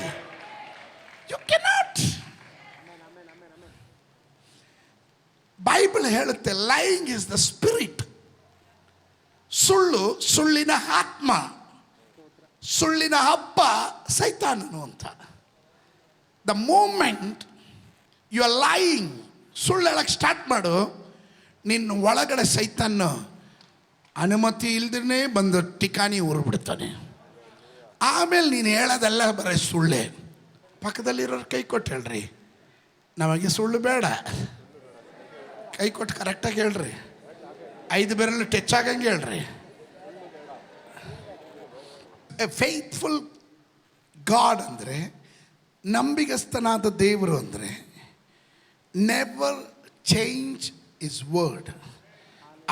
You cannot. ಬೈಬಲ್ ಹೇಳುತ್ತೆ, ಲೈಯಿಂಗ್ ಇಸ್ ದ ಸ್ಪಿರಿಟ್. ಸುಳ್ಳಿನ ಆತ್ಮ, ಸುಳ್ಳಿನ ಹಬ್ಬ ಸೈತಾನನು ಅಂತ. The moment you are lying, ಸುಳ್ಳು ಹೇಳಕ್ಕೆ ಸ್ಟಾರ್ಟ್ ಮಾಡು, ನಿನ್ನ ಒಳಗಡೆ ಸೈತಾನ ಅನುಮತಿ ಇಲ್ದೇ ಬಂದು ಟಿಕಾಣಿ ಊರ್ಬಿಡ್ತಾನೆ. ಆಮೇಲೆ ನೀನು ಹೇಳೋದೆಲ್ಲ ಬರೀ ಸುಳ್ಳೆ. ಪಕ್ಕದಲ್ಲಿರೋರು ಕೈ ಕೊಟ್ಟು ಹೇಳ್ರಿ, ನಮಗೆ ಸುಳ್ಳು ಬೇಡ. ಕೈ ಕೊಟ್ಟು ಕರೆಕ್ಟಾಗಿ ಹೇಳ್ರಿ, 5 ಬೆರಳು ಟಚ್ ಆಗಂಗೆ ಹೇಳ್ರಿ. ಎ ಫೇತ್ಫುಲ್ ಗಾಡ್ ಅಂದರೆ, ನಂಬಿಗಸ್ತನಾದ ದೇವರು ಅಂದರೆ ನೆವರ್ ಚೇಂಜ್ ಇಸ್ ವರ್ಡ್.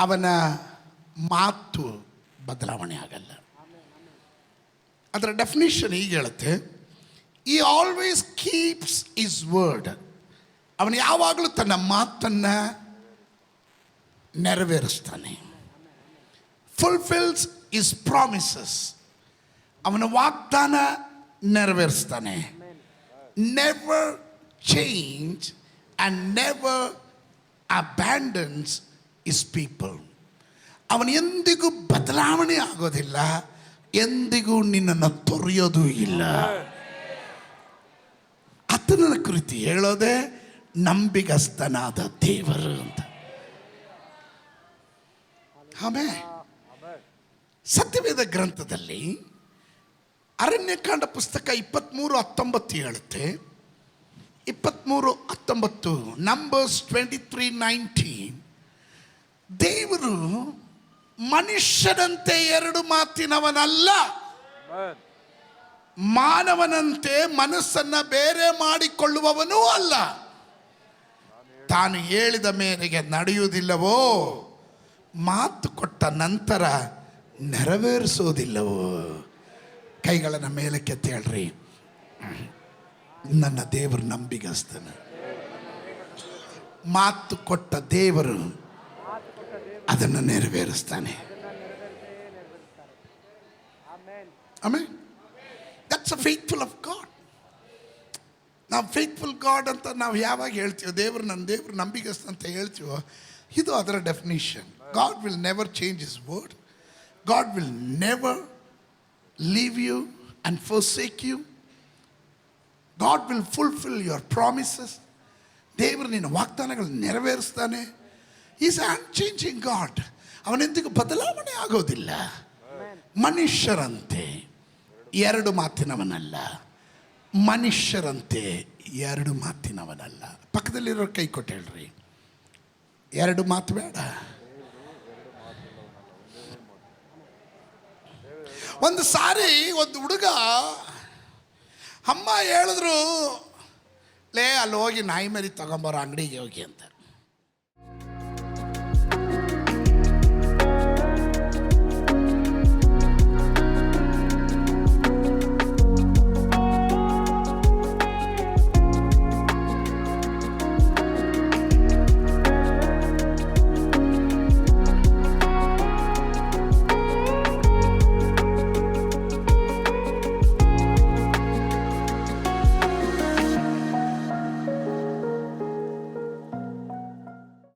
ಅವನ ಮಾತು ಬದಲಾವಣೆ ಆಗಲ್ಲ. ಅದರ ಡೆಫಿನಿಷನ್ ಹೀಗೆ ಹೇಳುತ್ತೆ, ಈ ಆಲ್ವೇಸ್ ಕೀಪ್ಸ್ ಇಸ್ ವರ್ಡ್. ಅವನು ಯಾವಾಗಲೂ ತನ್ನ ಮಾತನ್ನು ನೆರವೇರಿಸ್ತಾನೆ. Fulfils is promises. ಅವನ ವಾಗ್ದಾನ ನೆರವೇರಿಸ್ತಾನೆ. Never change and never abandons his people. ಅವನು ಎಂದಿಗೂ ಬದಲಾವಣೆ ಆಗೋದಿಲ್ಲ, ಎಂದಿಗೂ ನಿನ್ನನ್ನು ತೊರೆಯೋದು ಇಲ್ಲ. ಆತನ ಕುರಿತು ಹೇಳೋದೇ ನಂಬಿಗಸ್ತನಾದ ದೇವರು ಅಂತ. ಆಮೇಲೆ ಸತ್ಯವೇದ ಗ್ರಂಥದಲ್ಲಿ ಅರಣ್ಯಕಾಂಡ ಪುಸ್ತಕ 23:19 ಹೇಳುತ್ತೆ. 23:19 Numbers 23:19. ದೇವರು ಮನುಷ್ಯನಂತೆ ಎರಡು ಮಾತಿನವನಲ್ಲ, ಮಾನವನಂತೆ ಮನಸ್ಸನ್ನ ಬೇರೆ ಮಾಡಿಕೊಳ್ಳುವವನೂ ಅಲ್ಲ. ತಾನು ಹೇಳಿದ ಮೇರೆಗೆ ನಡೆಯುವುದಿಲ್ಲವೋ, ಮಾತು ಕೊಟ್ಟ ನಂತರ ನೆರವೇರಿಸೋದಿಲ್ಲವೋ. ಕೈಗಳನ್ನು ಮೇಲೆ ಕೆತ್ತಿ ಹೇಳ್ರಿ, ನನ್ನ ದೇವರು ನಂಬಿಗಸ್ತನ. ಮಾತು ಕೊಟ್ಟ ದೇವರು ಅದನ್ನು ನೆರವೇರಿಸ್ತಾನೆ. ಆಮೇಲೆ that's a faithful of god. ನಾವು ಫೇತ್ಫುಲ್ ಗಾಡ್ ಅಂತ ನಾವು ಯಾವಾಗ ಹೇಳ್ತೀವೋ, ನನ್ನ ದೇವರು ನಂಬಿಗಸ್ತ ಅಂತ ಹೇಳ್ತೀವೋ, ಇದು ಅದರ definition. God will never change his word. God will never leave you and forsake you. God will fulfill your promises. ದೇವರು ನಿನ್ನ ವಾಗ್ದಾನಗಳನ್ನು ನೆರವೇರಿಸ್ತಾನೆ. Is unchanging God. ಅವನೆಂದಿಗೂ ಬದಲಾವಣೆ ಆಗೋದಿಲ್ಲ. ಮನುಷ್ಯರಂತೆ ಎರಡು ಮಾತಿನವನಲ್ಲ, ಮನುಷ್ಯರಂತೆ ಎರಡು ಮಾತಿನವನಲ್ಲ. ಪಕ್ಕದಲ್ಲಿರೋ ಕೈ ಕೊಟ್ಟು ಹೇಳ್ರಿ, ಎರಡು ಮಾತು ಬೇಡ. ಒಂದು ಸಾರಿ ಒಂದು ಹುಡುಗ ಅಮ್ಮ ಹೇಳಿದ್ರು, ಲೇ ಅಲ್ಲಿ ಹೋಗಿ ನಾಯಿ ಮರಿ ತಗೊಂಬರೋ ಅಂಗಡಿಗೆ ಹೋಗಿ ಅಂತ.